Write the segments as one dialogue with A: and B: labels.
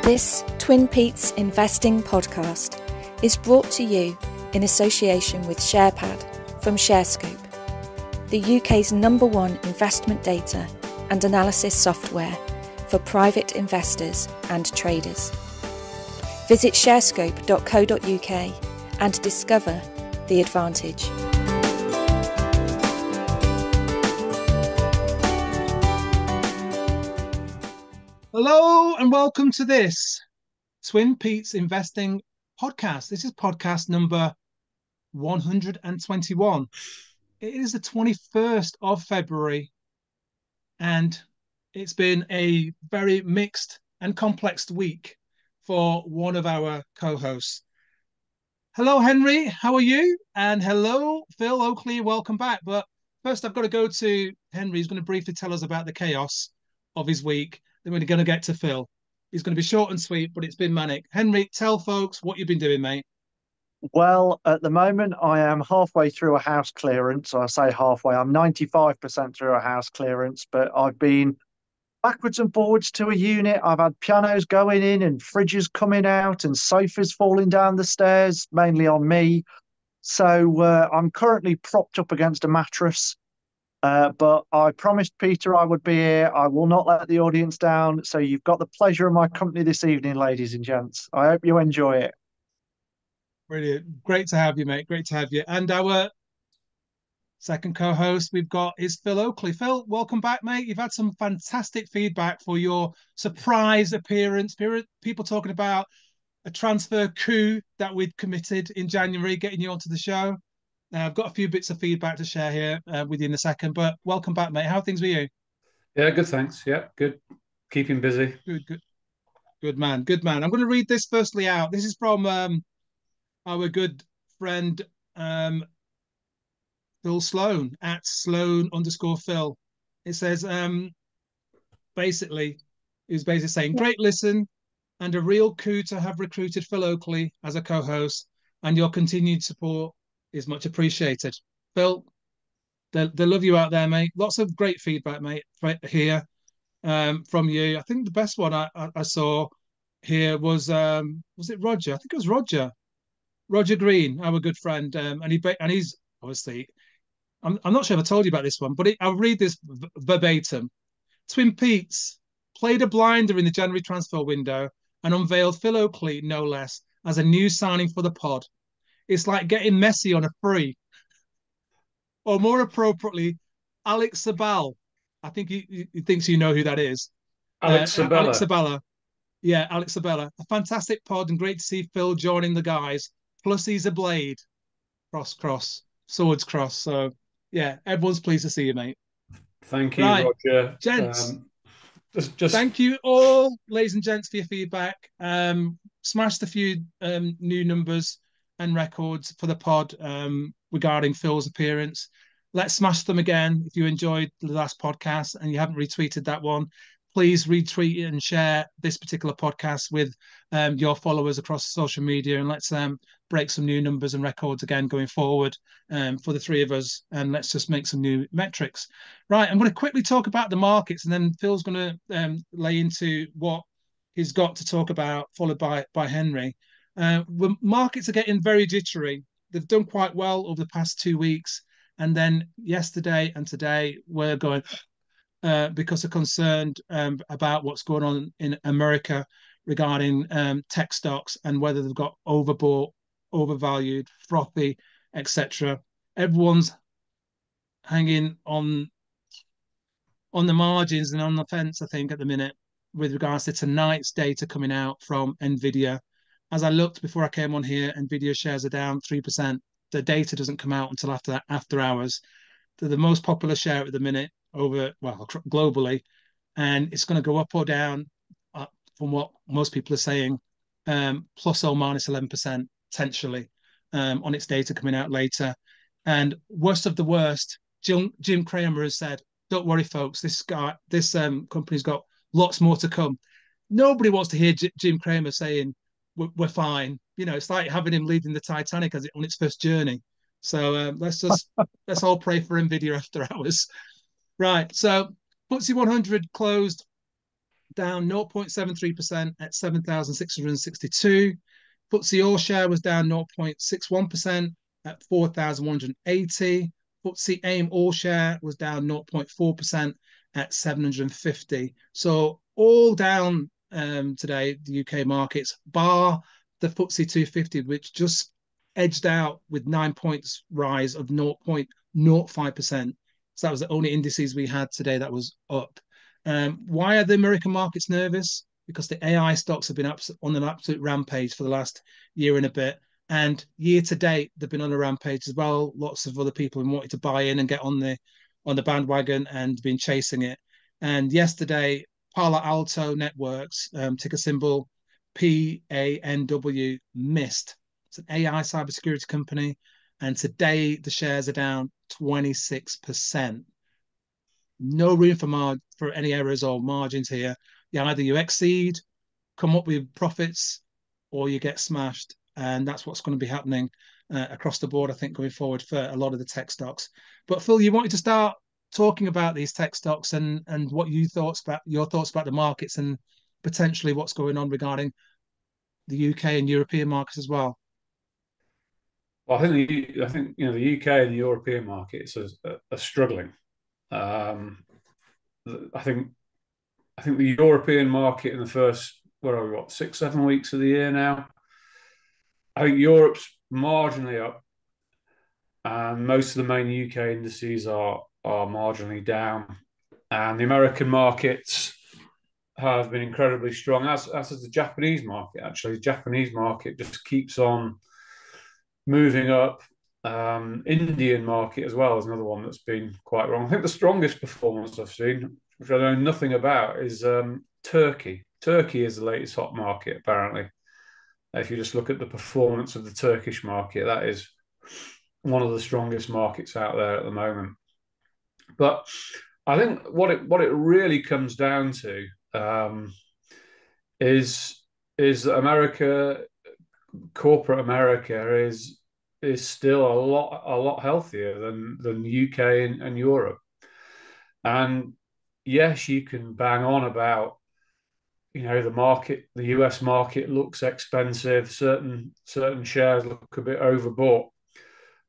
A: This Twin Peaks Investing podcast is brought to you in association with SharePad from ShareScope, the UK's #1 investment data and analysis software for private investors and traders. Visit sharescope.co.uk and discover the advantage.
B: Hello and welcome to this Twin Peaks Investing podcast. This is podcast number 121. It is the 21st of February and it's been a very mixed and complex week for one of our co-hosts. Hello, Henry. How are you? And hello, Phil Oakley. Welcome back. But first, I've got to go to Henry. He's going to briefly tell us about the chaos of his week. Then we're going to get to Phil. He's going to be short and sweet, but it's been manic. Henry, tell folks what you've been doing, mate.
C: Well, at the moment, I am halfway through a house clearance. I say halfway. I'm 95% through a house clearance, but I've been backwards and forwards to a unit. I've had pianos going in and fridges coming out and sofas falling down the stairs, mainly on me. So I'm currently propped up against a mattress. But I promised Peter I would be here. I will not let the audience down. So you've got the pleasure of my company this evening, ladies and gents. I hope you enjoy it.
B: Brilliant. Great to have you, mate. Great to have you. And our second co-host we've got is Phil Oakley. Phil, welcome back, mate. You've had some fantastic feedback for your surprise appearance. People talking about a transfer coup that we'd committed in January, getting you onto the show. I've got a few bits of feedback to share here with you in a second, but welcome back, mate. How are things with you?
D: Yeah, good, thanks. Yeah, good. Keeping busy.
B: Good man. I'm going to read this firstly out. This is from our good friend Phil Sloan at Sloan_Phil. It says basically saying, great listen and a real coup to have recruited Phil Oakley as a co-host, and your continued support is much appreciated. Phil, they love you out there, mate. Lots of great feedback, mate, here from you. I think the best one I saw here was it Roger? I think it was Roger Green, our good friend, and he's obviously. I'm not sure if I told you about this one, but I'll read this verbatim. Twin Peaks played a blinder in the January transfer window and unveiled Phil Oakley, no less, as a new signing for the pod. It's like getting Messi on a free. Or more appropriately, Alex Sabal. I think he thinks you know who that is.
D: Alex Sabella.
B: Alex Sabella. Yeah, Alex Sabella. A fantastic pod and great to see Phil joining the guys. Plus he's a blade. Cross. Swords cross. So, yeah, everyone's pleased to see you, mate.
D: Thank you, right, Roger.
B: Gents. Just thank you all, ladies and gents, for your feedback. Smashed a few new numbers and records for the pod regarding Phil's appearance. Let's smash them again. If you enjoyed the last podcast and you haven't retweeted that one, please retweet it and share this particular podcast with your followers across social media, and let's break some new numbers and records again going forward for the three of us, and let's just make some new metrics. Right, I'm going to quickly talk about the markets, and then Phil's going to lay into what he's got to talk about, followed by Henry. Markets are getting very jittery. They've done quite well over the past 2 weeks, and then yesterday and today we're going because they're concerned about what's going on in America regarding tech stocks and whether they've got overbought, overvalued, frothy, etc. Everyone's hanging on the margins and on the fence, I think, at the minute with regards to tonight's data coming out from Nvidia. As I looked before I came on here, Nvidia shares are down 3%. The data doesn't come out until after hours. They're the most popular share at the minute globally, and it's going to go up or down from what most people are saying, plus or minus 11% potentially on its data coming out later. And worst of the worst, Jim Cramer has said, "Don't worry, folks. This company's got lots more to come." Nobody wants to hear Jim Cramer saying we're fine. You know, it's like having him leading the Titanic on its first journey. So let's all pray for Nvidia after hours. Right. So FTSE 100 closed down 0.73% at 7,662. FTSE All Share was down 0.61% at 4,180. FTSE AIM All Share was down 0.4% at 750. So all down today, the UK markets, bar the FTSE 250, which just edged out with 9 points rise of 0.05%. So that was the only indices we had today that was up. Why are the American markets nervous? Because the AI stocks have been on an absolute rampage for the last year and a bit. And year to date, they've been on a rampage as well. Lots of other people have wanted to buy in and get on the bandwagon and been chasing it. And yesterday, Palo Alto Networks, ticker symbol PANW, missed. It's an AI cybersecurity company. And today, the shares are down 26%. No room for any errors or margins here. Either you exceed, come up with profits, or you get smashed. And that's what's going to be happening across the board, I think, going forward for a lot of the tech stocks. But Phil, you wanted to start talking about these tech stocks and what your thoughts about the markets and potentially what's going on regarding the UK and European markets as well.
D: Well, I think the UK and the European markets are struggling. I think the European market in the first 6-7 weeks of the year now, I think Europe's marginally up, and most of the main UK indices are marginally down, and the American markets have been incredibly strong, as is the Japanese market. Actually, the Japanese market just keeps on moving up. Indian market as well is another one that's been quite wrong. I think the strongest performance I've seen, which I know nothing about, is Turkey. Turkey is the latest hot market, apparently. If you just look at the performance of the Turkish market, that is one of the strongest markets out there at the moment. But I think what it really comes down to is that America, corporate America, is still a lot healthier than the UK and Europe. And yes, you can bang on about, the US market looks expensive, certain shares look a bit overbought.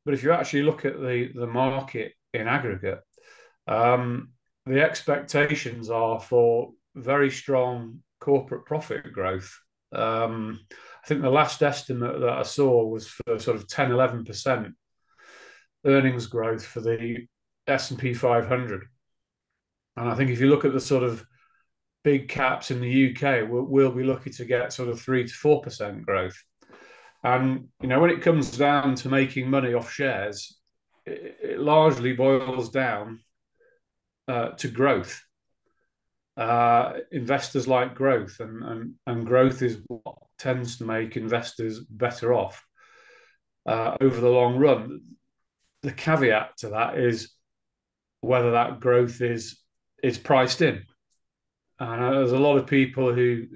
D: But if you actually look at the market in aggregate, the expectations are for very strong corporate profit growth. I think the last estimate that I saw was for sort of 10-11% earnings growth for the S&P 500. And I think if you look at the sort of big caps in the UK, we'll be lucky to get sort of 3 to 4% growth. And, when it comes down to making money off shares, it largely boils down to growth. Investors like growth, and growth is what tends to make investors better off over the long run. The caveat to that is whether that growth is priced in. And there's a lot of people who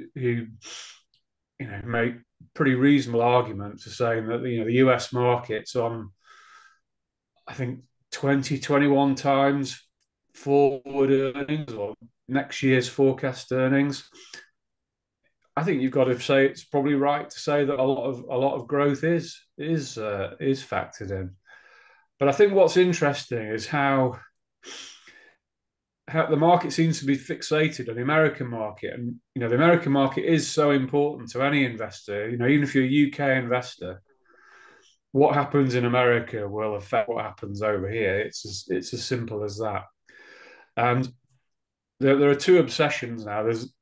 D: make pretty reasonable arguments for saying that the US market's on, I think, 20-21 times forward earnings or next year's forecast earnings. I think you've got to say it's probably right to say that a lot of growth is factored in. But I think what's interesting is how the market seems to be fixated on the American market, and the American market is so important to any investor. Even if you're a UK investor, what happens in America will affect what happens over here. It's as simple as that. And there are two obsessions now. There's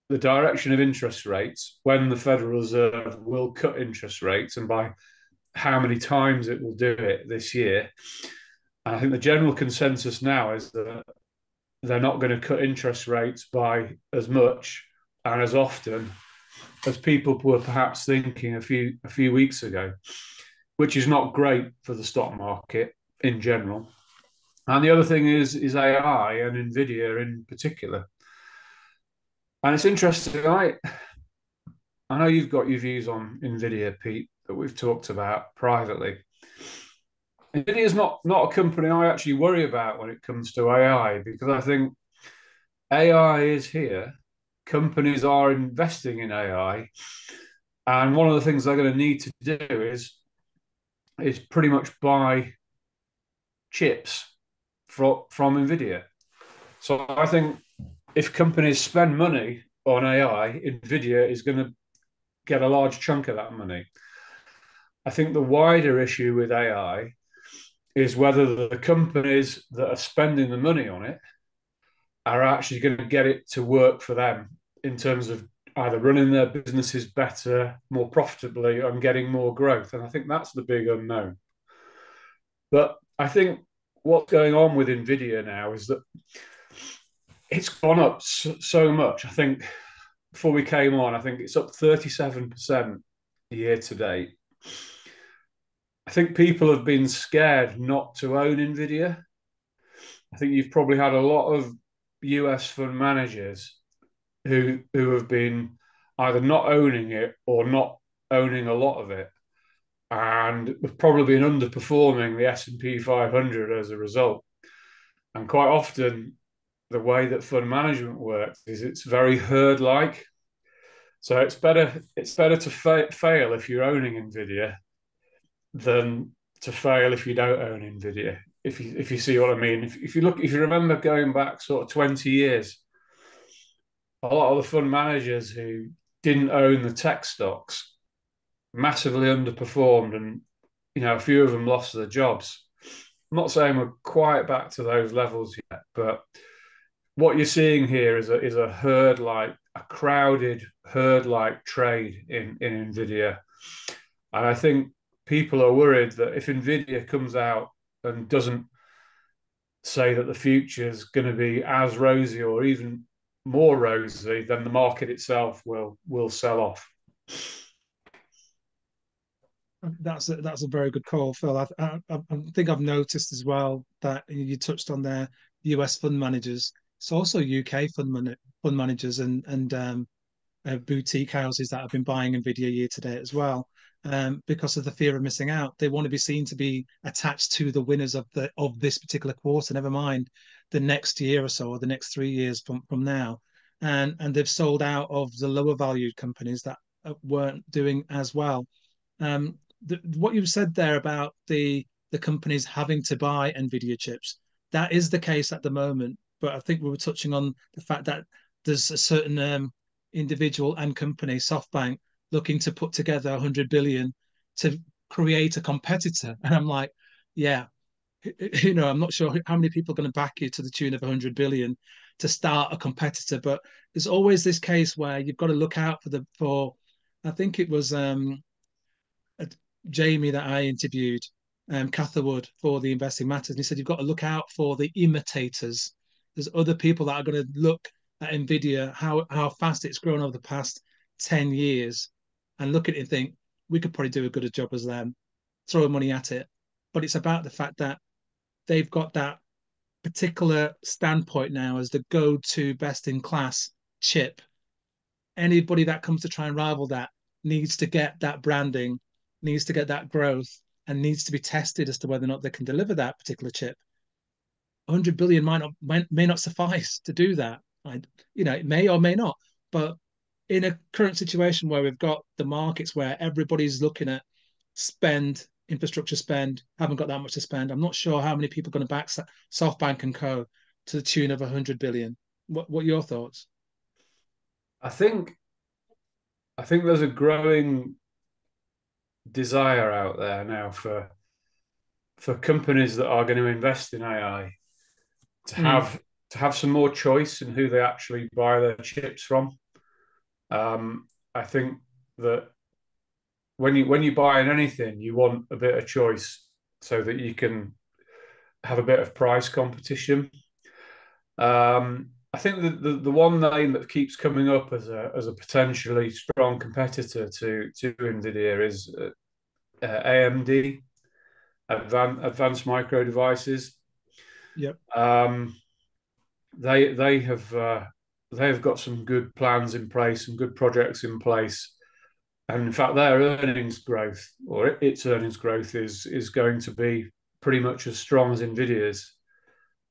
D: the direction of interest rates, when the Federal Reserve will cut interest rates, and by how many times it will do it this year. And I think the general consensus now is that they're not going to cut interest rates by as much and as often as people were perhaps thinking a few weeks ago, which is not great for the stock market in general. And the other thing is AI and Nvidia in particular. And it's interesting. I know you've got your views on Nvidia, Pete, that we've talked about privately. Nvidia is not a company I actually worry about when it comes to AI, because I think AI is here companies are investing in AI, and one of the things they're going to need to do is pretty much buy chips from Nvidia. So I think if companies spend money on AI, Nvidia is going to get a large chunk of that money. I think the wider issue with AI is whether the companies that are spending the money on it are actually going to get it to work for them in terms of either running their businesses better, more profitably, and getting more growth. And I think that's the big unknown. But I think what's going on with Nvidia now is that it's gone up so much. I think before we came on, I think it's up 37% year to date. I think people have been scared not to own Nvidia. I think you've probably had a lot of US fund managers who have been either not owning it or not owning a lot of it, and have probably been underperforming the S&P 500 as a result. And quite often, the way that fund management works is it's very herd-like. So it's better to fail if you're owning Nvidia than to fail if you don't own Nvidia. If you see what I mean. If you remember going back sort of 20 years, a lot of the fund managers who didn't own the tech stocks massively underperformed, and a few of them lost their jobs. I'm not saying we're quite back to those levels yet, but what you're seeing here is a crowded herd-like trade in Nvidia. And I think people are worried that if Nvidia comes out and doesn't say that the future is going to be as rosy or even more rosy, then the market itself will sell off.
B: That's a very good call, Phil. I think I've noticed as well that you touched on there, US fund managers. It's also UK fund managers and boutique houses that have been buying Nvidia year to date as well, because of the fear of missing out. They want to be seen to be attached to the winners of this particular quarter, never mind the next year or so or the next 3 years from now. And they've sold out of the lower valued companies that weren't doing as well. What you said there about the companies having to buy Nvidia chips, that is the case at the moment. But I think we were touching on the fact that there's a certain individual and company, SoftBank, looking to put together 100 billion to create a competitor. And I'm like, yeah, I'm not sure how many people are going to back you to the tune of 100 billion to start a competitor. But there's always this case where you've got to look out for I think it was Jamie that I interviewed, Catherwood, for the Investing Matters, and he said you've got to look out for the imitators. There's other people that are going to look at Nvidia, how fast it's grown over the past 10 years, and look at it and think, we could probably do a good a job as them, throw money at it. But it's about the fact that they've got that particular standpoint now as the go-to best-in-class chip. Anybody that comes to try and rival that needs to get that branding, needs to get that growth, and needs to be tested as to whether or not they can deliver that particular chip. 100 billion may not suffice to do that. It may or may not. But in a current situation where we've got the markets where everybody's looking at infrastructure spend, haven't got that much to spend, I'm not sure how many people are going to back SoftBank and Co. to the tune of 100 billion. What are your thoughts?
D: I think there's a growing desire out there now for companies that are going to invest in AI to have some more choice in who they actually buy their chips from. I think that when you buy in anything, you want a bit of choice so that you can have a bit of price competition. I think the one name that keeps coming up as a potentially strong competitor to Nvidia is AMD, Advanced Micro Devices.
B: Yep.
D: They have got some good plans in place, some good projects in place, and in fact, their earnings growth, or its earnings growth, is going to be pretty much as strong as Nvidia's.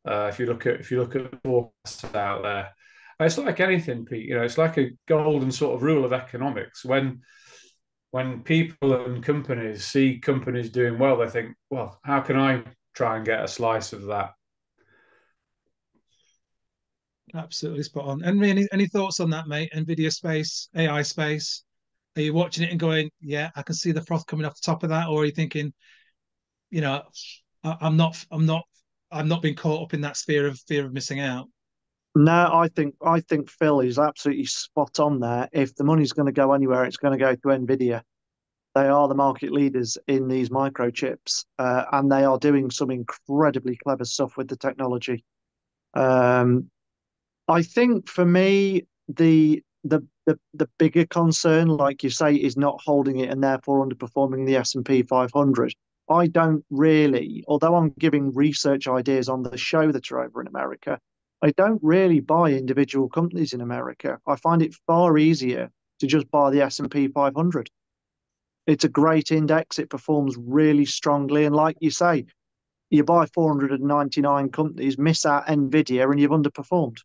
D: If you look at the forecasts out there, It's like anything, Pete. You know, it's like a golden sort of rule of economics. When people and companies see companies doing well, they think, well, how can I try and get a slice of that?
B: Absolutely spot on. And any thoughts on that, mate? Nvidia space, AI space. Are you watching it and going, yeah, I can see the froth coming off the top of that, or are you thinking, you know, I'm not being caught up in that fear of missing out?
C: No, I think Phil is absolutely spot on there. If the money's going to go anywhere, it's going to go to Nvidia. They are the market leaders in these microchips, and they are doing some incredibly clever stuff with the technology. Um, I think for me, the bigger concern, like you say, is not holding it and therefore underperforming the S&P 500. I don't really, although I'm giving research ideas on the show that are over in America, I don't really buy individual companies in America. I find it far easier to just buy the S&P 500. It's a great index. It performs really strongly. And like you say, you buy 499 companies, miss out Nvidia, and you've underperformed.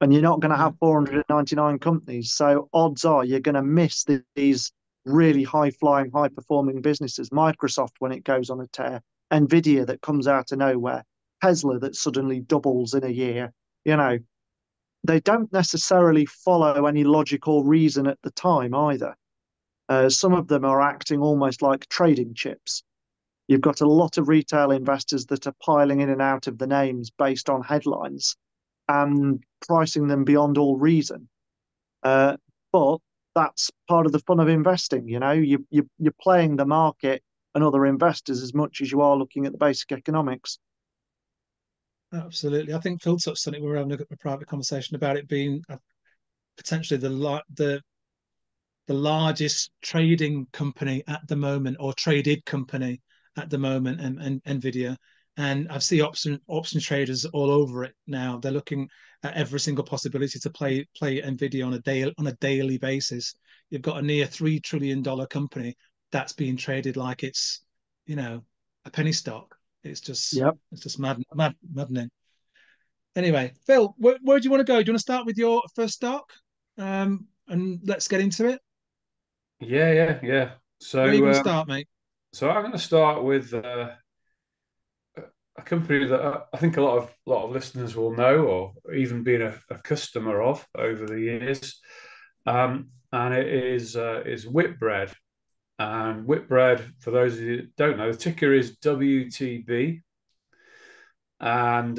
C: And you're not going to have 499 companies. So odds are you're going to miss these really high-flying, high-performing businesses. Microsoft when it goes on a tear, Nvidia that comes out of nowhere, Tesla that suddenly doubles in a year. You know, they don't necessarily follow any logical reason at the time either. Some of them are acting almost like trading chips. You've got a lot of retail investors that are piling in and out of the names based on headlines and pricing them beyond all reason. But that's part of the fun of investing. You know, you're playing the market and other investors as much as you are looking at the basic economics.
B: Absolutely. I think Phil touched on it. We were having a private conversation about it being potentially the largest trading company at the moment, or traded company at the moment, and Nvidia. And I see option traders all over it now. They're looking at every single possibility to play Nvidia on a daily basis. You've got a near $3 trillion company that's being traded like it's, a penny stock. It's just maddening. Anyway, Phil, where do you want to go? Do you want to start with your first stock? And let's get into it.
D: Yeah. So
B: where are you going to start, mate?
D: So I'm going to start with a company that I think a lot of listeners will know, or even been a customer of over the years, and it is Whitbread. And Whitbread, for those of you that don't know, the ticker is WTB, and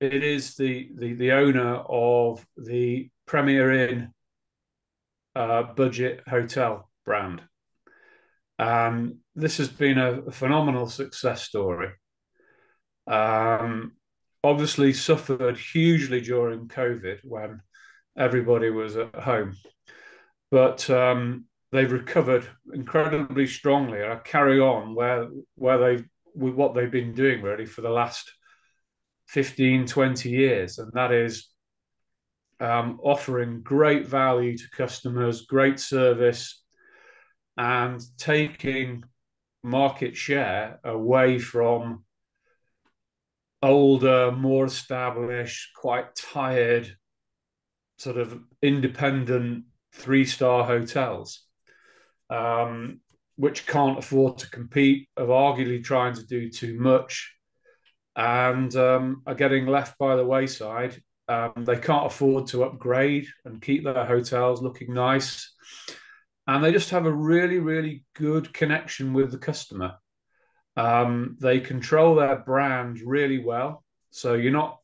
D: it is the owner of the Premier Inn budget hotel brand. This has been a phenomenal success story. Obviously suffered hugely during COVID when everybody was at home, but they've recovered incredibly strongly and carry on with what they've been doing really for the last 15-20 years, and that is offering great value to customers, great service, and taking market share away from older, more established, quite tired, sort of independent 3-star hotels, which can't afford to compete, are arguably trying to do too much, and are getting left by the wayside. They can't afford to upgrade and keep their hotels looking nice. And they just have a really, really good connection with the customer. They control their brand really well. So you're not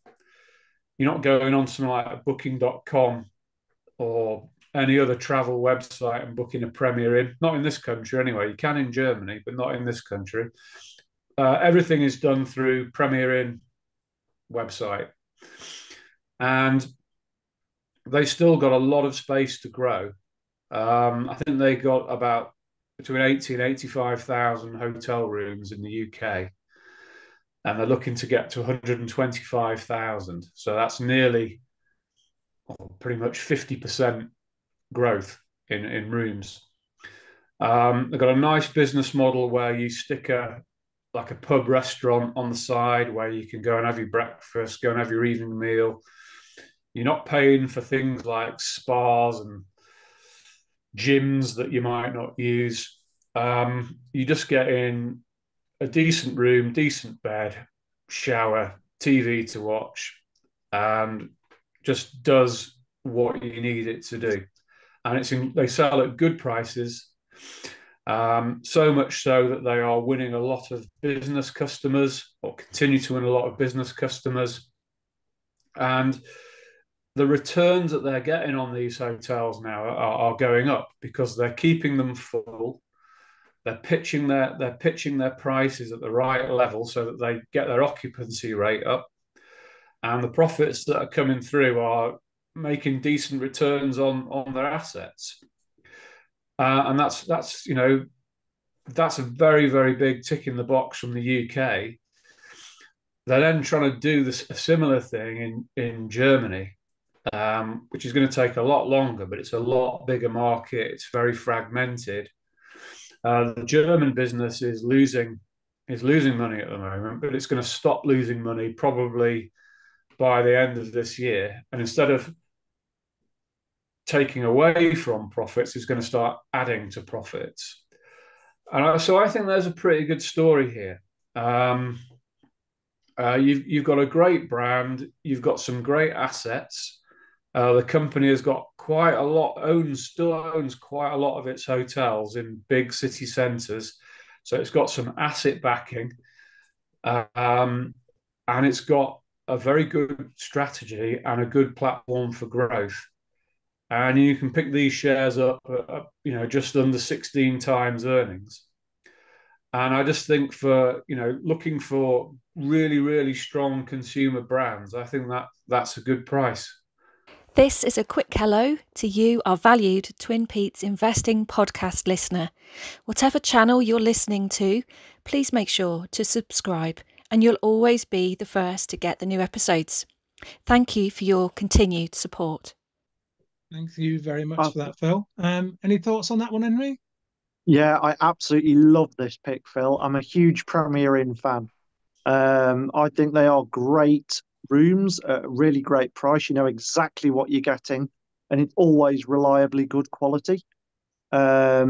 D: going on something like booking.com or any other travel website and booking a Premier Inn. Not in this country anyway. You can in Germany, but not in this country. Everything is done through Premier Inn website. And they still got a lot of space to grow. I think they got about between 80 and 85,000 hotel rooms in the UK, and they're looking to get to 125,000. So that's nearly, pretty much 50% growth in rooms. They've got a nice business model where you stick like a pub restaurant on the side where you can go and have your breakfast, go and have your evening meal. You're not paying for things like spas and gyms that you might not use. You just get in a decent room, decent bed, shower, TV to watch, and just does what you need it to do. And they sell at good prices, so much so that they are winning a lot of business customers, or continue to win a lot of business customers. And the returns that they're getting on these hotels now are going up because they're keeping them full. They're pitching their prices at the right level so that they get their occupancy rate up, and the profits that are coming through are making decent returns on their assets. And that's that's a very, very big tick in the box from the UK. They're then trying to do a similar thing in Germany, which is going to take a lot longer, but it's a lot bigger market. It's very fragmented. The German business is losing money at the moment, but it's going to stop losing money probably by the end of this year. And instead of taking away from profits, it's going to start adding to profits. And so I think there's a pretty good story here. You've got a great brand, you've got some great assets. The company has got still owns quite a lot of its hotels in big city centres. So it's got some asset backing, and it's got a very good strategy and a good platform for growth. And you can pick these shares up at, just under 16 times earnings. And I just think for, looking for really, really strong consumer brands, I think that's a good price.
A: This is a quick hello to you, our valued Twin Peaks Investing podcast listener. Whatever channel you're listening to, please make sure to subscribe and you'll always be the first to get the new episodes. Thank you for your continued support.
B: Thank you very much for that, Phil. Any thoughts on that one, Henry?
C: Yeah, I absolutely love this pick, Phil. I'm a huge Premier Inn fan. I think they are great rooms at a really great price. You know exactly what you're getting, and it's always reliably good quality. I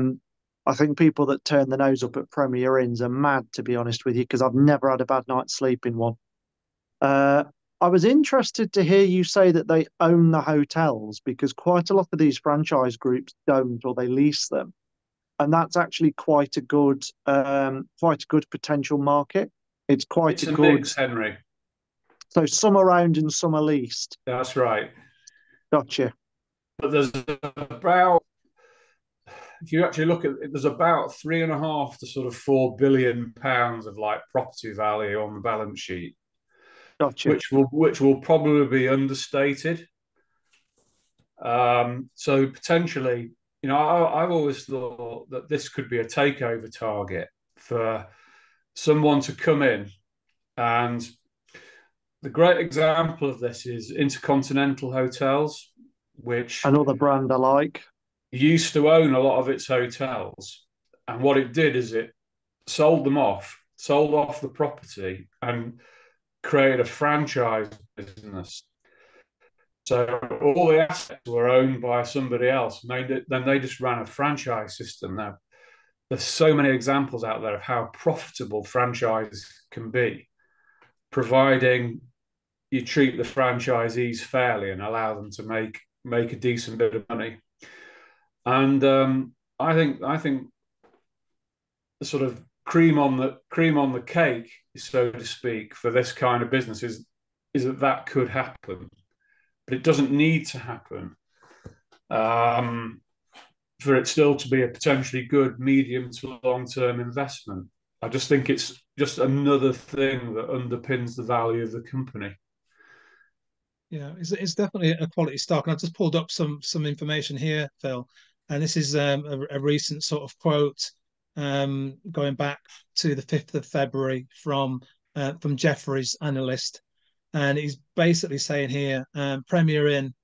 C: think people that turn their nose up at Premier Inns are mad, to be honest with you, because I've never had a bad night's sleep in one. I was interested to hear you say that they own the hotels, because quite a lot of these franchise groups don't, or they lease them, and that's actually quite a good potential market. It's a good
D: mix, Henry.
C: So some are owned and some are leased.
D: That's right.
C: Gotcha.
D: But if you actually look at it, there's about £3.5 to sort of £4 billion of property value on the balance sheet.
C: Gotcha.
D: Which will probably be understated. So potentially, I've always thought that this could be a takeover target for someone to come in. And the great example of this is Intercontinental Hotels, which
C: another brand I like,
D: used to own a lot of its hotels. And what it did is it sold off the property and created a franchise business. So all the assets were owned by somebody else. And then they just ran a franchise system. Now, there's so many examples out there of how profitable franchise can be, providing you treat the franchisees fairly and allow them to make a decent bit of money. And I think the sort of cream on the cake, so to speak, for this kind of business is that could happen, but it doesn't need to happen for it still to be a potentially good medium to long-term investment. I just think it's just another thing that underpins the value of the company.
B: Yeah, it's definitely a quality stock. And I've just pulled up some information here, Phil, and this is a recent sort of quote going back to the 5th of February from Jefferies analyst. And he's basically saying here, Premier Inn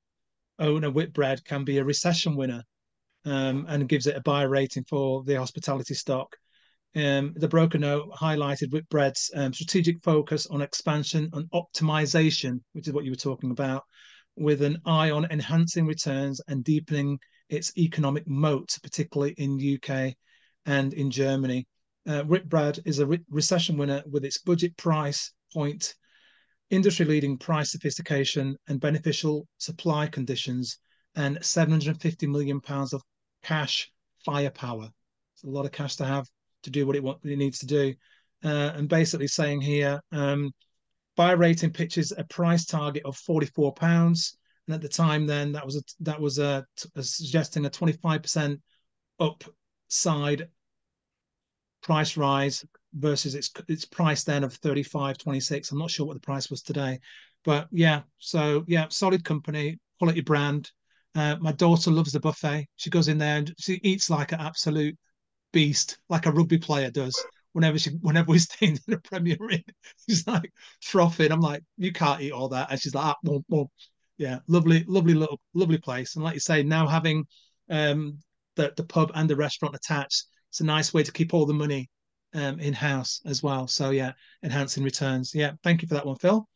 B: owner Whitbread can be a recession winner, and gives it a buy rating for the hospitality stock. The broker note highlighted Whitbread's strategic focus on expansion and optimization, which is what you were talking about, with an eye on enhancing returns and deepening its economic moat, particularly in UK and in Germany. Whitbread is a recession winner with its budget price point, industry-leading price sophistication and beneficial supply conditions, and £750 million of cash firepower. It's a lot of cash to have to do what it needs to do. And basically saying here, buy rating pitches a price target of £44, and at the time then that was suggesting a 25% upside price rise versus its price then of 35.26. I'm not sure what the price was today, but yeah. So yeah, solid company, quality brand. My daughter loves the buffet. She goes in there and she eats like an absolute beast, like a rugby player does. Whenever we're staying in the Premier Inn, she's like frothing. I'm like, you can't eat all that, and she's like, well, yeah, lovely place. And like you say, now having the pub and the restaurant attached, it's a nice way to keep all the money in house as well. So yeah, enhancing returns. Yeah, thank you for that one, Phil.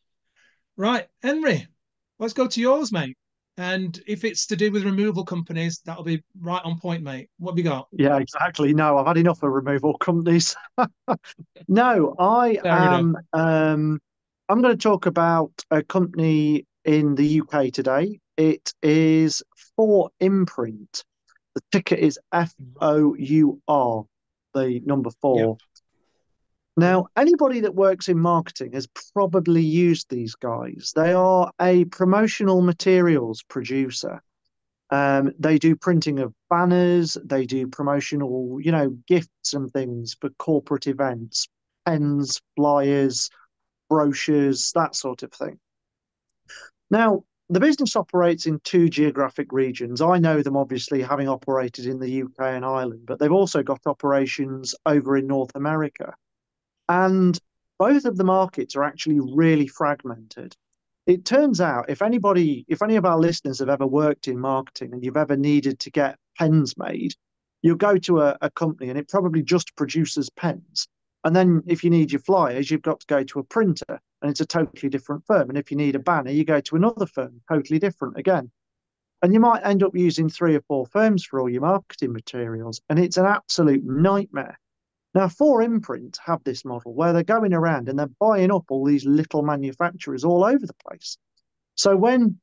B: Right, Henry, let's go to yours, mate. And if it's to do with removal companies, that'll be right on point, mate. What have you got?
C: Yeah, exactly. No, I've had enough of removal companies. No, I am. I'm going to talk about a company in the UK today. It is 4Imprint. The ticker is FOUR, the number 4. Yep. Now, anybody that works in marketing has probably used these guys. They are a promotional materials producer. They do printing of banners. They do promotional, gifts and things for corporate events, pens, flyers, brochures, that sort of thing. Now, the business operates in 2 geographic regions. I know them, obviously, having operated in the UK and Ireland, but they've also got operations over in North America. And both of the markets are actually really fragmented. It turns out if any of our listeners have ever worked in marketing and you've ever needed to get pens made, you'll go to a company and it probably just produces pens. And then if you need your flyers, you've got to go to a printer and it's a totally different firm. And if you need a banner, you go to another firm, totally different again. And you might end up using 3 or 4 firms for all your marketing materials. And it's an absolute nightmare. Now, 4Imprint have this model where they're going around and they're buying up all these little manufacturers all over the place. So when,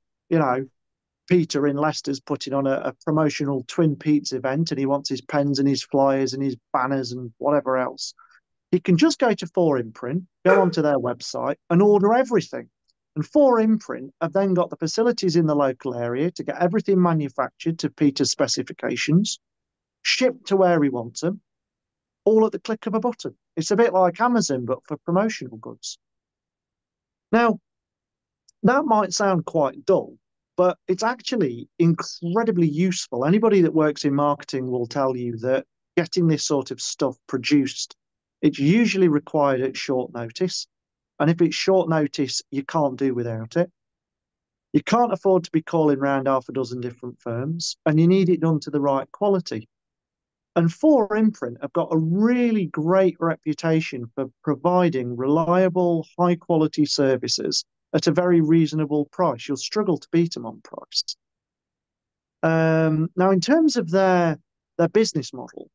C: Peter in Leicester's putting on a promotional Twin Peaks event and he wants his pens and his flyers and his banners and whatever else, he can just go to 4Imprint, go onto their website and order everything. And 4Imprint have then got the facilities in the local area to get everything manufactured to Peter's specifications, shipped to where he wants them, all at the click of a button. It's a bit like Amazon, but for promotional goods. Now, that might sound quite dull, but it's actually incredibly useful. Anybody that works in marketing will tell you that getting this sort of stuff produced, it's usually required at short notice. And if it's short notice, you can't do without it. You can't afford to be calling around half a dozen different firms, and you need it done to the right quality. And 4Imprint have got a really great reputation for providing reliable, high-quality services at a very reasonable price. You'll struggle to beat them on price. Now, in terms of their business model,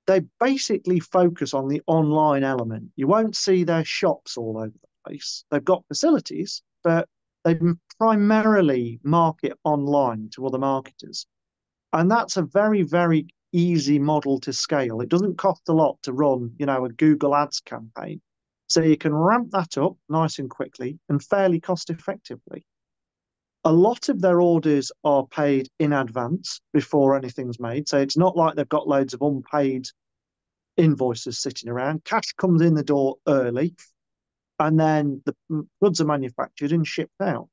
C: they basically focus on the online element. You won't see their shops all over the place. They've got facilities, but they primarily market online to other marketers. And that's a very, very easy model to scale. It doesn't cost a lot to run, a Google Ads campaign. So you can ramp that up nice and quickly and fairly cost effectively. A lot of their orders are paid in advance before anything's made. So it's not like they've got loads of unpaid invoices sitting around. Cash comes in the door early and then the goods are manufactured and shipped out.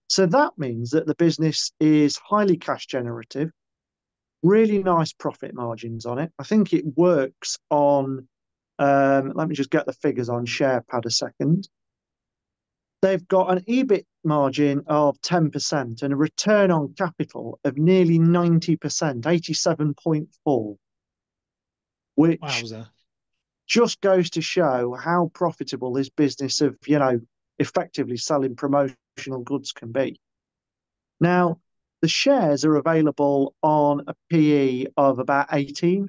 C: So that means that the business is highly cash generative. Really nice profit margins on it. I think it works on, let me just get the figures on SharePad a second. They've got an EBIT margin of 10% and a return on capital of nearly 90%, 87.4, which just goes to show how profitable this business of, effectively selling promotional goods can be. Now, the shares are available on a PE of about 18.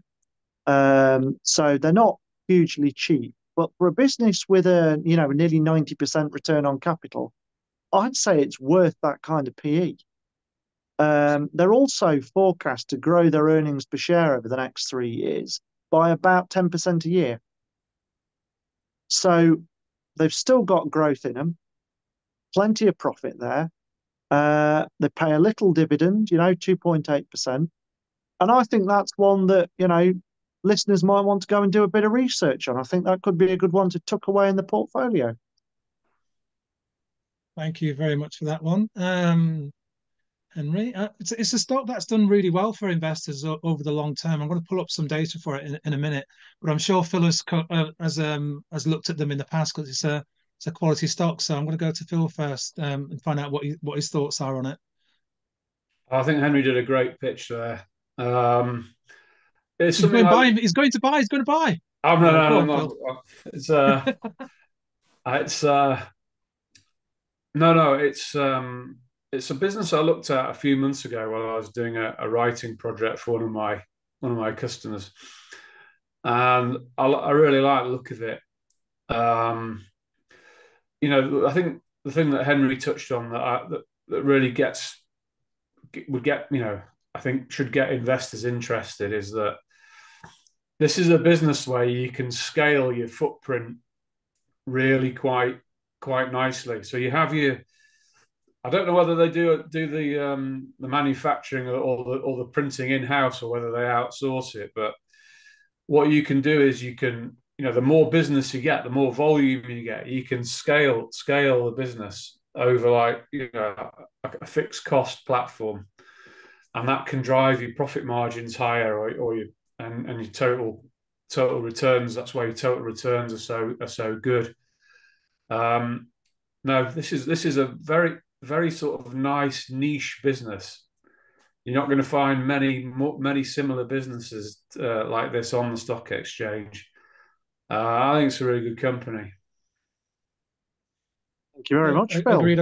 C: So they're not hugely cheap. But for a business with a nearly 90% return on capital, I'd say it's worth that kind of PE. They're also forecast to grow their earnings per share over the next 3 years by about 10% a year. So they've still got growth in them, plenty of profit there. They pay a little dividend, 2.8%. And I think that's one that, listeners might want to go and do a bit of research on. I think that could be a good one to tuck away in the portfolio.
B: Thank you very much for that one, Henry. It's a stock that's done really well for investors over the long term. I'm going to pull up some data for it in a minute, but I'm sure Phil has looked at them in the past because it's a quality stock. So I'm going to go to Phil first and find out what his thoughts are on it.
D: I think Henry did a great pitch there.
B: He's going to buy. He's going to buy.
D: Oh no. It's it's a business I looked at a few months ago while I was doing a writing project for one of my customers, and I really like the look of it. I think the thing that Henry touched on that really I think should get investors interested is that this is a business where you can scale your footprint really quite nicely. So you have I don't know whether they do the manufacturing or the printing in house or whether they outsource it. But what you can do is the more business you get, the more volume you get, you can scale the business over a fixed cost platform, and that can drive your profit margins higher or your total returns. That's why your total returns are so good. No, this is a very, very sort of nice niche business. You're not going to find many similar businesses like this on the stock exchange. I think it's a really good company.
C: Thank you very much, Phil.
B: Agreed.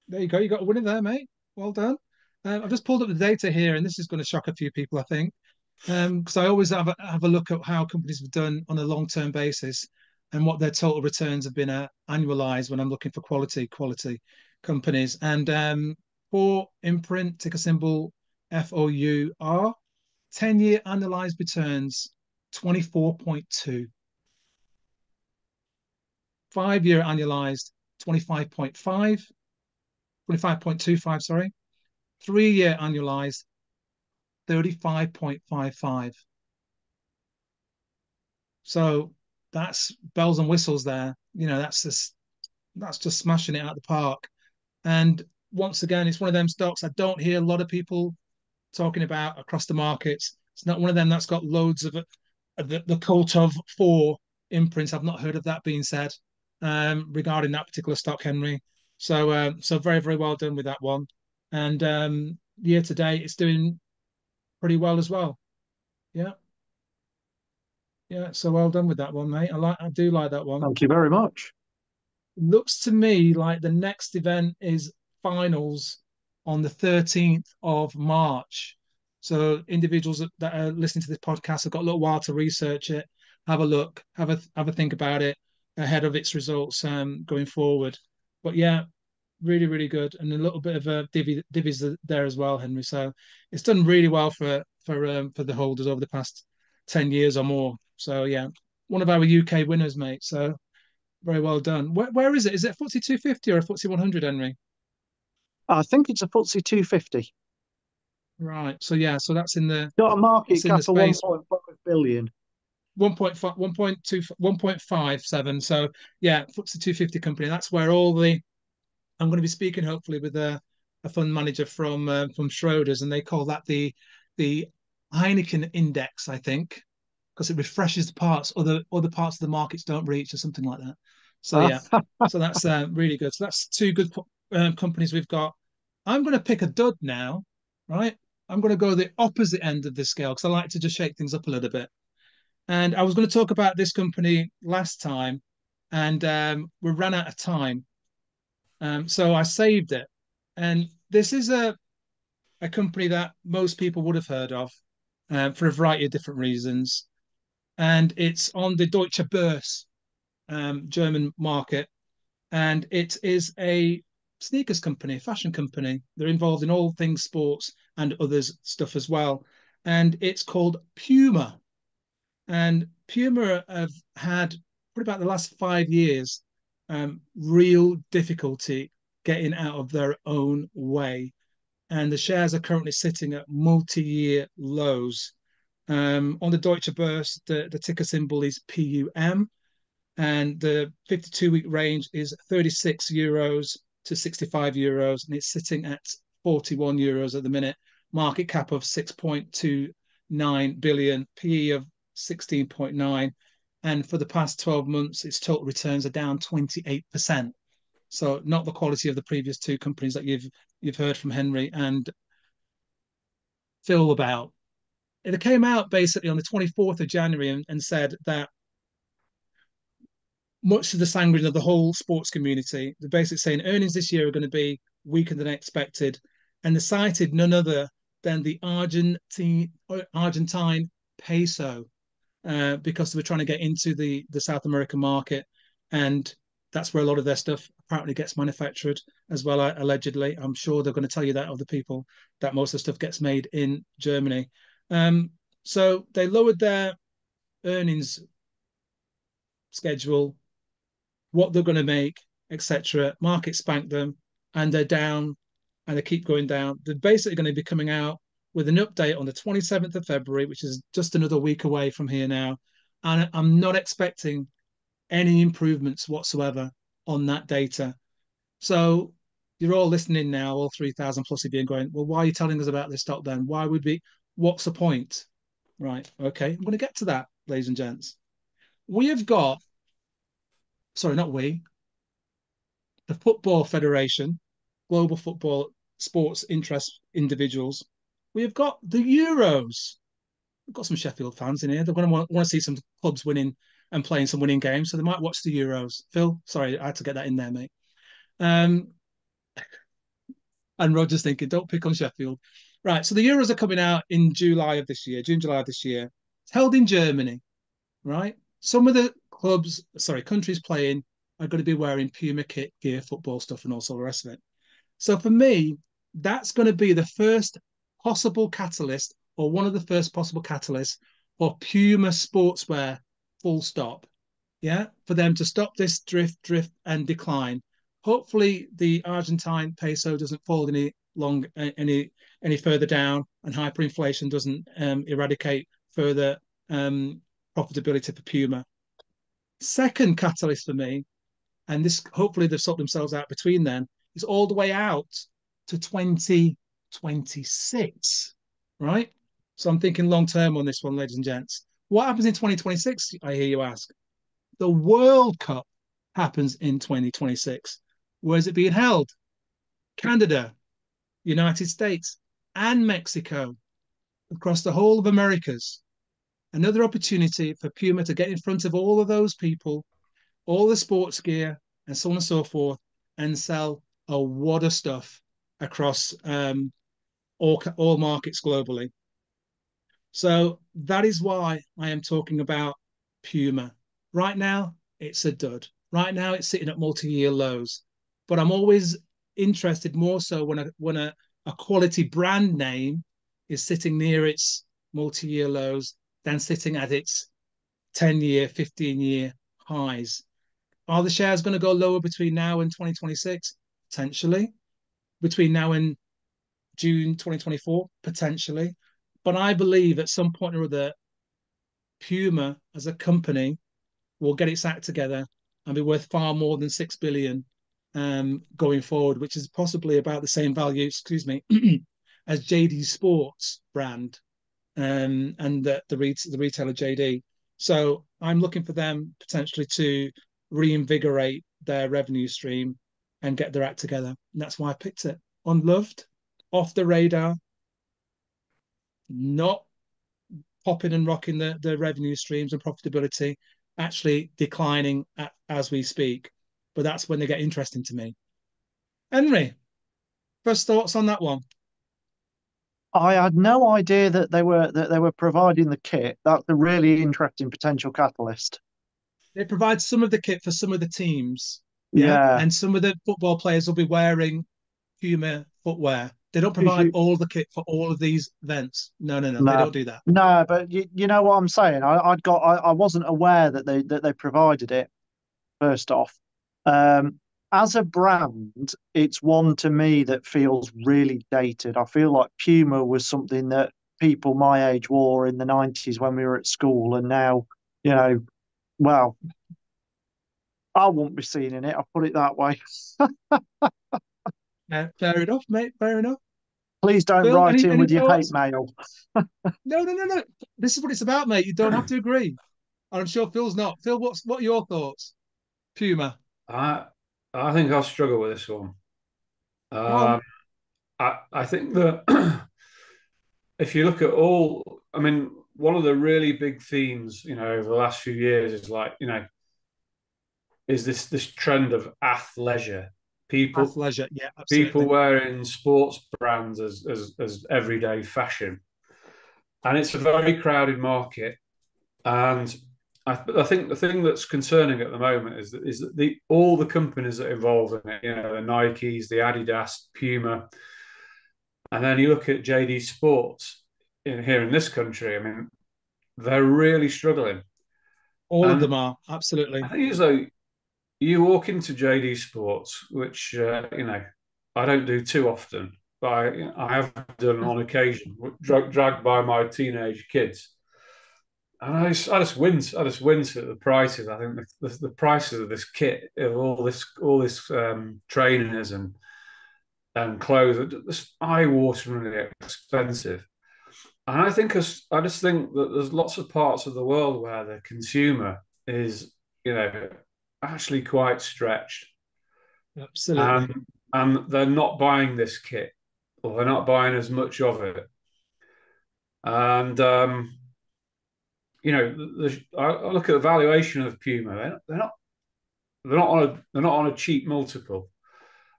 B: There you go. You got a winner there, mate. Well done. I've just pulled up the data here, and this is going to shock a few people, I think, because I always have a look at how companies have done on a long-term basis and what their total returns have been annualized when I'm looking for quality companies. And 4Imprint, ticker symbol FOUR, 10-year annualized returns 24.2. 5-year annualized 25.25, sorry. 3-year annualized 35.55. So that's bells and whistles there. That's just smashing it out of the park. And once again, it's one of them stocks I don't hear a lot of people talking about across the markets. It's not one of them that's got loads of the cult of 4Imprint. I've not heard of that being said regarding that particular stock, Henry. So very, very well done with that one. And year to date, it's doing pretty well as well. Yeah. So well done with that one, mate. I do like that one.
C: Thank you very much.
B: Looks to me like the next event is finals on the 13th of March. So individuals that are listening to this podcast have got a little while to research it, have a look, have a think about it ahead of its results going forward. But yeah, really, really good, and a little bit of a divvies there as well, Henry. So it's done really well for the holders over the past 10 years or more. So yeah, one of our UK winners, mate. So very well done. Where is it? Is it a FTSE 250 or a FTSE 100, Henry?
C: I think it's a FTSE 250.
B: Right. So yeah, so that's in the
C: got a market cap of 1.5 billion.
B: 1.57. So yeah, FTSE 250 company. That's where I'm going to be speaking hopefully with a fund manager from Schroders, and they call that the Heineken Index, I think, because it refreshes the parts other parts of the markets don't reach, or something like that. So yeah, so that's really good. So that's two good companies we've got. I'm going to pick a dud now, right? I'm going to go the opposite end of the scale because I like to just shake things up a little bit. And I was going to talk about this company last time, and we ran out of time. So I saved it. And this is a company that most people would have heard of for a variety of different reasons. And it's on the Deutsche Börse, German market. And it is a sneakers company, fashion company. They're involved in all things sports and others stuff as well. And it's called PUMA. And Puma have had, for about the last 5 years, real difficulty getting out of their own way. And the shares are currently sitting at multi-year lows. On the Deutsche Börse, the ticker symbol is PUM, and the 52-week range is 36 euros to 65 euros, and it's sitting at 41 euros at the minute. Market cap of 6.29 billion, PE of 16.9, and for the past 12 months, its total returns are down 28%. So not the quality of the previous two companies that you've heard from Henry and Phil about. It came out basically on the 24th of January and said that much to the sanguine of the whole sports community, they're basically saying earnings this year are going to be weaker than expected. And they cited none other than the Argentine peso because they were trying to get into the South American market. And that's where a lot of their stuff apparently gets manufactured as well, allegedly. I'm sure they're going to tell you that, other people, that most of the stuff gets made in Germany. So they lowered their earnings schedule, what they're going to make, etc. Market spanked them, and they're down, and they keep going down. They're basically going to be coming out with an update on the 27th of February, which is just another week away from here now. And I'm not expecting any improvements whatsoever on that data. So you're all listening now, all 3,000 plus of you, and going, well, why are you telling us about this stock then? Why would we? What's the point? Right. Okay. I'm going to get to that, ladies and gents. We have got, sorry, not we, the Football Federation, Global Football Sports Interest Individuals. We have got the Euros. We've got some Sheffield fans in here. They're going to want to see some clubs winning and playing some winning games, so they might watch the Euros. Phil, sorry, I had to get that in there, mate. And Roger's thinking, don't pick on Sheffield. Right, so the Euros are coming out in June, July of this year. It's held in Germany, right? Some of the countries playing are going to be wearing Puma kit, gear, football stuff, and also the rest of it. So for me, that's going to be the first possible catalyst, or one of the first possible catalysts for Puma Sportswear, full stop. Yeah, for them to stop this drift and decline. Hopefully, the Argentine peso doesn't fall any further down, and hyperinflation doesn't eradicate further profitability for Puma. Second catalyst for me, and this hopefully they've sorted themselves out between then, is all the way out to 2026, right? So I'm thinking long term on this one, ladies and gents. What happens in 2026, I hear you ask? The World Cup happens in 2026. Where is it being held? Canada, United States, and Mexico, across the whole of Americas. Another opportunity for Puma to get in front of all of those people, all the sports gear, and so on and so forth, and sell a wad of stuff across all markets globally. So that is why I am talking about Puma. Right now, it's a dud. Right now, it's sitting at multi-year lows. But I'm always interested more so when a quality brand name is sitting near its multi-year lows than sitting at its 10-year, 15-year highs. Are the shares going to go lower between now and 2026? Potentially. Between now and June 2024? Potentially. But I believe at some point or other, Puma as a company will get its act together and be worth far more than 6 billion going forward, which is possibly about the same value, as JD Sports brand and the retailer JD. So I'm looking for them potentially to reinvigorate their revenue stream and get their act together. And that's why I picked it. Unloved, off the radar, not popping and rocking the revenue streams and profitability, actually declining as we speak. But that's when they get interesting to me. Henry, First thoughts on that one?
C: I had no idea that they were providing the kit. That's a really interesting potential catalyst.
B: They provide some of the kit for some of the teams.
C: Yeah.
B: And some of the football players will be wearing PUMA footwear. They don't provide all the kit for all of these events. No, they don't do that.
C: No, but you know what I'm saying. I wasn't aware that they provided it. First off, as a brand, it's one to me that feels really dated. I feel like Puma was something that people my age wore in the 90s when we were at school, and now, well, I won't be seen in it. I'll put it that way.
B: Fair enough, mate. Fair enough.
C: Please don't
B: Phil,
C: write in
B: any
C: with your
B: thoughts?
C: hate mail.
B: No. This is what it's about, mate. You don't have to agree. I'm sure Phil's not. Phil, what are your thoughts? Puma.
D: I think I'll struggle with this one. I think that if you look at one of the really big themes, over the last few years is is this trend of athleisure.
B: Athleisure, yeah, absolutely.
D: People wearing sports brands as everyday fashion, and it's a very crowded market. And I think the thing that's concerning at the moment is that all the companies that are involved in it, the Nikes, the Adidas, Puma, and then you look at JD Sports here in this country. I mean, they're really struggling.
B: All of them are, absolutely.
D: I think as though you walk into JD Sports, which I don't do too often, but I have done on occasion, dragged by my teenage kids. And I just wince at the prices. I think the prices of this kit, of all this trainers and clothes, are just eye-wateringly expensive. And I just think that there's lots of parts of the world where the consumer is, actually quite stretched.
B: Absolutely.
D: And they're not buying this kit, or they're not buying as much of it. And I look at the valuation of Puma. They're not on a cheap multiple,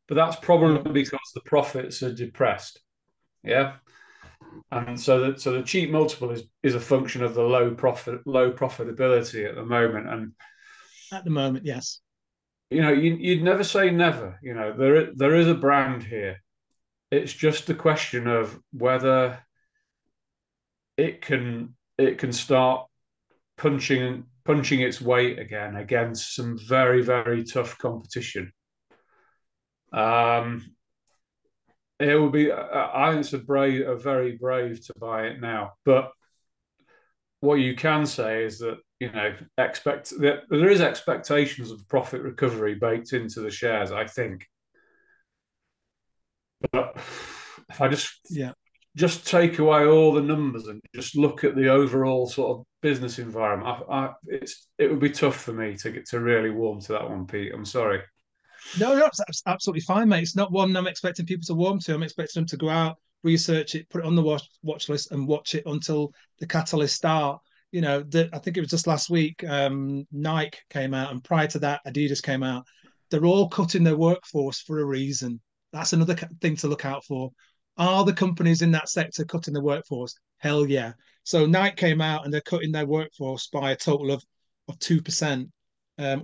D: but that's probably because the profits are depressed. Yeah, and so the cheap multiple is a function of the low profitability at the moment. And
B: at the moment, yes,
D: you'd never say never. There is a brand here. It's just a question of whether it can start punching its weight again against some very, very tough competition. It will be. I think it's very brave to buy it now. But what you can say is that there is expectations of profit recovery baked into the shares, I think. But if I just take away all the numbers and just look at the overall sort of business environment, it would be tough for me to really warm to that one, Pete. I'm sorry.
B: No, it's absolutely fine, mate. It's not one I'm expecting people to warm to. I'm expecting them to go out, research it, put it on the watch list, and watch it until the catalysts start. I think it was just last week, Nike came out, and prior to that, Adidas came out. They're all cutting their workforce for a reason. That's another thing to look out for. Are the companies in that sector cutting the workforce? Hell yeah. So Nike came out and they're cutting their workforce by a total of 2%,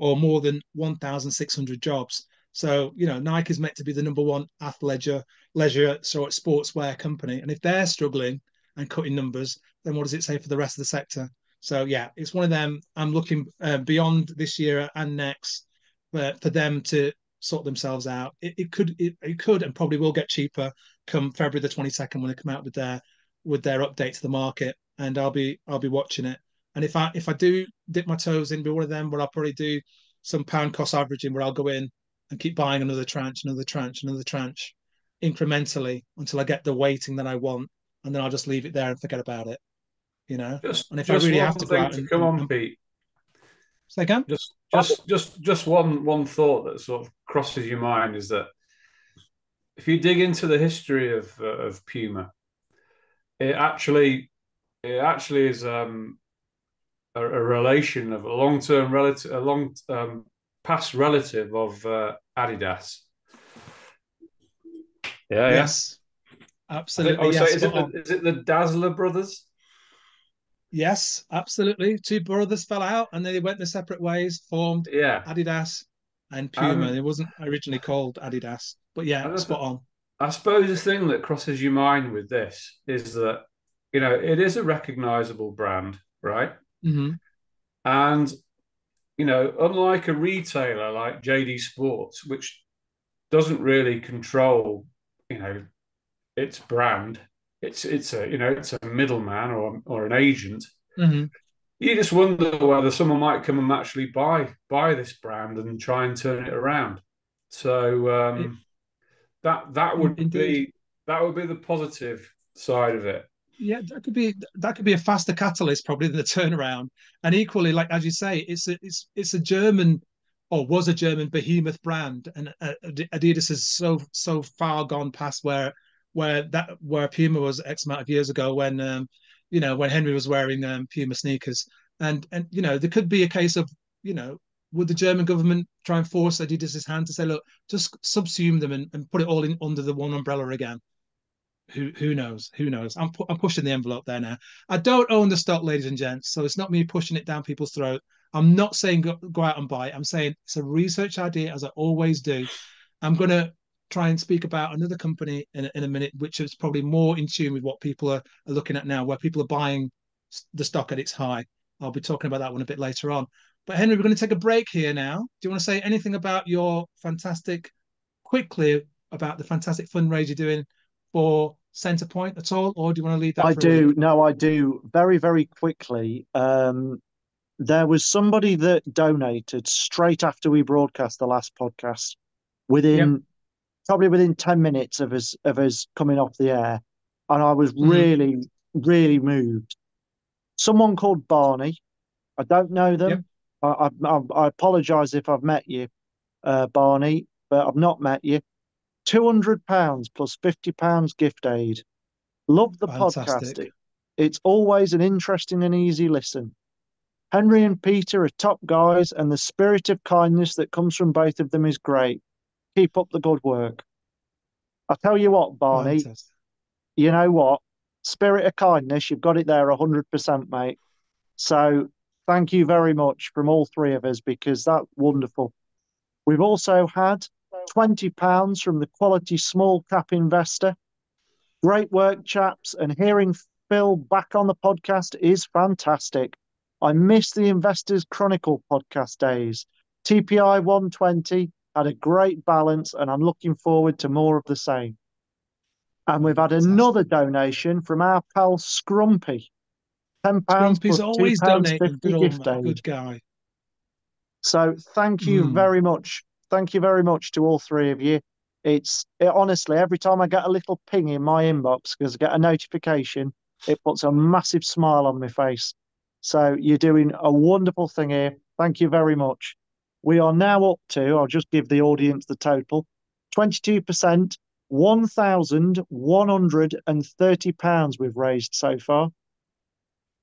B: or more than 1,600 jobs. So, Nike is meant to be the number one leisure sort of sportswear company. And if they're struggling and cutting numbers, then what does it say for the rest of the sector? So, yeah, it's one of them. I'm looking beyond this year and next for them to sort themselves out. It could and probably will get cheaper come February the 22nd when they come out with their update to the market, and I'll be watching it. And if I do dip my toes in, be one of them where I'll probably do some pound cost averaging, where I'll go in and keep buying another tranche incrementally until I get the weighting that I want, and then I'll just leave it there and forget about it. And if I really have to go out and
D: come on, Pete.
B: Say again?
D: Just one thought that sort of crosses your mind is that if you dig into the history of Puma, it actually is a relation of a long-term relative, a long past relative of Adidas. Yeah,
B: Yes, absolutely.
D: Sorry,
B: Yes, spot on.
D: is it the Dazzler brothers?
B: Yes, absolutely. Two brothers fell out and they went their separate ways, formed
D: Yeah.
B: Adidas and Puma.
D: And,
B: It wasn't originally called Adidas, but yeah,
D: and
B: spot on.
D: I suppose the thing that crosses your mind with this is that, it is a recognizable brand, right?
B: Mm-hmm.
D: And, unlike a retailer like JD Sports, which doesn't really control, its brand, it's a middleman or an agent.
B: Mm-hmm.
D: You just wonder whether someone might come and actually buy this brand and try and turn it around. So that would
B: Indeed.
D: be the positive side of it.
B: Yeah, that could be a faster catalyst probably than the turnaround. And equally, like as you say, it's a German or was a German behemoth brand, and Adidas is so far gone past where Puma was X amount of years ago when when Henry was wearing Puma sneakers, and there could be a case of would the German government try and force Adidas's hand to say, look, just subsume them and put it all in under the one umbrella again. Who knows? Who knows? I'm pushing the envelope there now. I don't own the stock, ladies and gents, so it's not me pushing it down people's throat. I'm not saying go out and buy it. I'm saying it's a research idea, as I always do. I'm going to try and speak about another company in a minute, which is probably more in tune with what people are looking at now, where people are buying the stock at its high. I'll be talking about that one a bit later on. But Henry, we're going to take a break here now. Do you want to say anything about quickly about the fantastic fundraiser you're doing for Centrepoint at all, or do you want to leave that?
C: I do. No, I do. Very, very quickly. There was somebody that donated straight after we broadcast the last podcast, probably within 10 minutes of us coming off the air, and I was really, really moved. Someone called Barney. I don't know them. Yep. I apologise if I've met you, Barney, but I've not met you. £200 plus £50 gift aid. Love the podcast. It's always an interesting and easy listen. Henry and Peter are top guys, and the spirit of kindness that comes from both of them is great. Keep up the good work. I tell you what, Barney,
B: fantastic.
C: You know what? Spirit of kindness, you've got it there 100%, mate. So thank you very much from all three of us, because that's wonderful. We've also had £20 from the Quality Small Cap Investor. Great work, chaps, and hearing Phil back on the podcast is fantastic. I miss the Investors Chronicle podcast days. TPI 120 had a great balance, and I'm looking forward to more of the same. And we've had another donation from our pal Scrumpy. £10
B: Scrumpy's
C: plus
B: always
C: £2.50 gift aid.
B: Good guy.
C: So thank you very much. Thank you very much to all three of you. Honestly, every time I get a little ping in my inbox because I get a notification, it puts a massive smile on my face. So you're doing a wonderful thing here. Thank you very much. We are now up to, I'll just give the audience the total, 22%, £1,130 we've raised so far.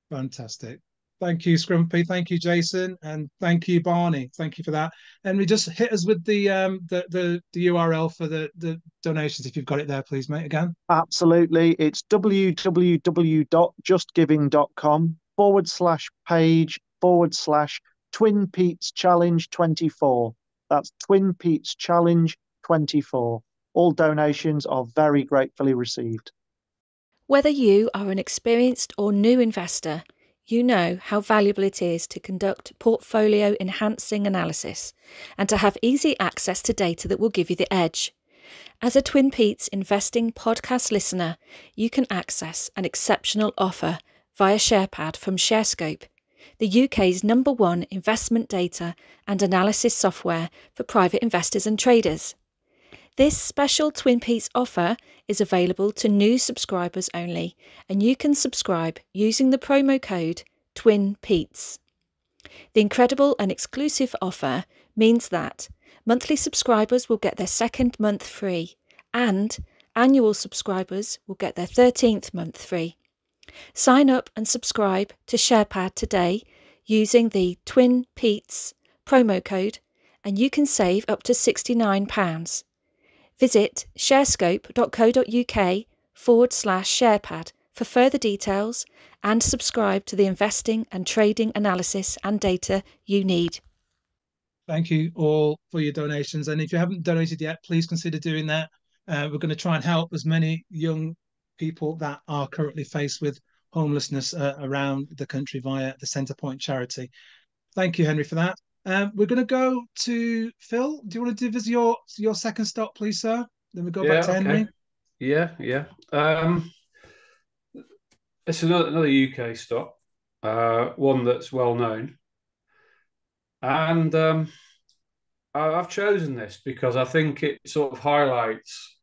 B: Fantastic. Thank you, Scrumpy. Thank you, Jason, and thank you, Barney. Thank you for that. And we just hit us with the URL for the donations, if you've got it there, please, mate. Again.
C: Absolutely. It's www.justgiving.com/page/Twin Peaks Challenge 24. That's Twin Peaks Challenge 24. All donations are very gratefully received.
A: Whether you are an experienced or new investor, you know how valuable it is to conduct portfolio enhancing analysis and to have easy access to data that will give you the edge. As a Twin Peaks investing podcast listener, you can access an exceptional offer via SharePad from ShareScope, the UK's #1 investment data and analysis software for private investors and traders. This special Twin Peaks offer is available to new subscribers only, and you can subscribe using the promo code TWINPETES. The incredible and exclusive offer means that monthly subscribers will get their second month free, and annual subscribers will get their 13th month free. Sign up and subscribe to SharePad today using the Twin Petes promo code, and you can save up to £69. Visit sharescope.co.uk/sharepad for further details and subscribe to the investing and trading analysis and data you need.
B: Thank you all for your donations. And if you haven't donated yet, please consider doing that. We're going to try and help as many young people that are currently faced with homelessness around the country via the Centrepoint charity. Thank you, Henry, for that. We're going to go to Phil. Do you want to give us your second stop, please, sir? Then we go back to Henry.
D: Yeah. It's another UK stock, one that's well known. And I've chosen this because I think it sort of highlights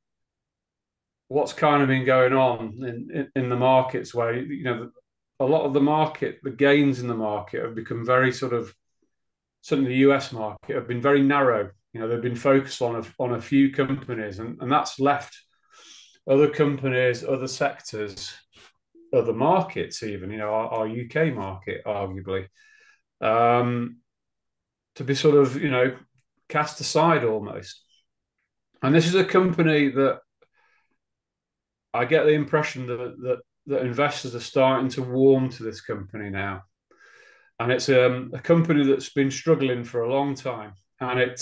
D: what's kind of been going on in the markets, where, you know, a lot of the gains in the market have become very sort of, certainly the US market, have been very narrow. You know, they've been focused on a few companies, and that's left other companies, other sectors, other markets, even, you know, our UK market, arguably, to be sort of, you know, cast aside almost. And this is a company that I get the impression that investors are starting to warm to this company now. And it's a company that's been struggling for a long time. And it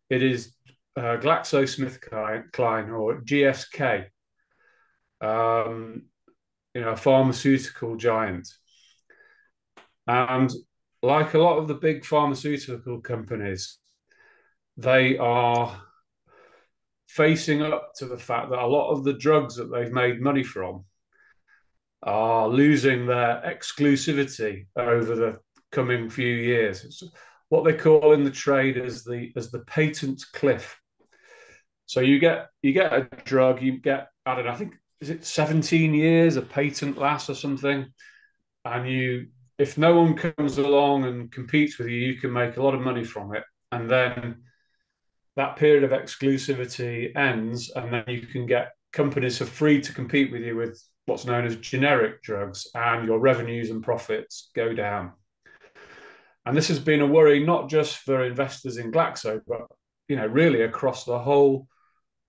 D: is GlaxoSmithKline, or GSK, you know, a pharmaceutical giant. And like a lot of the big pharmaceutical companies, they are facing up to the fact that a lot of the drugs that they've made money from are losing their exclusivity over the coming few years. It's what they call in the trade as the patent cliff. So you get a drug, you get, I don't know, I think, is it 17 years a patent lasts or something, and if no one comes along and competes with you, you can make a lot of money from it, and then that period of exclusivity ends, and then you can get companies are free to compete with you with what's known as generic drugs, and your revenues and profits go down. And this has been a worry not just for investors in Glaxo, but, you know, really across the whole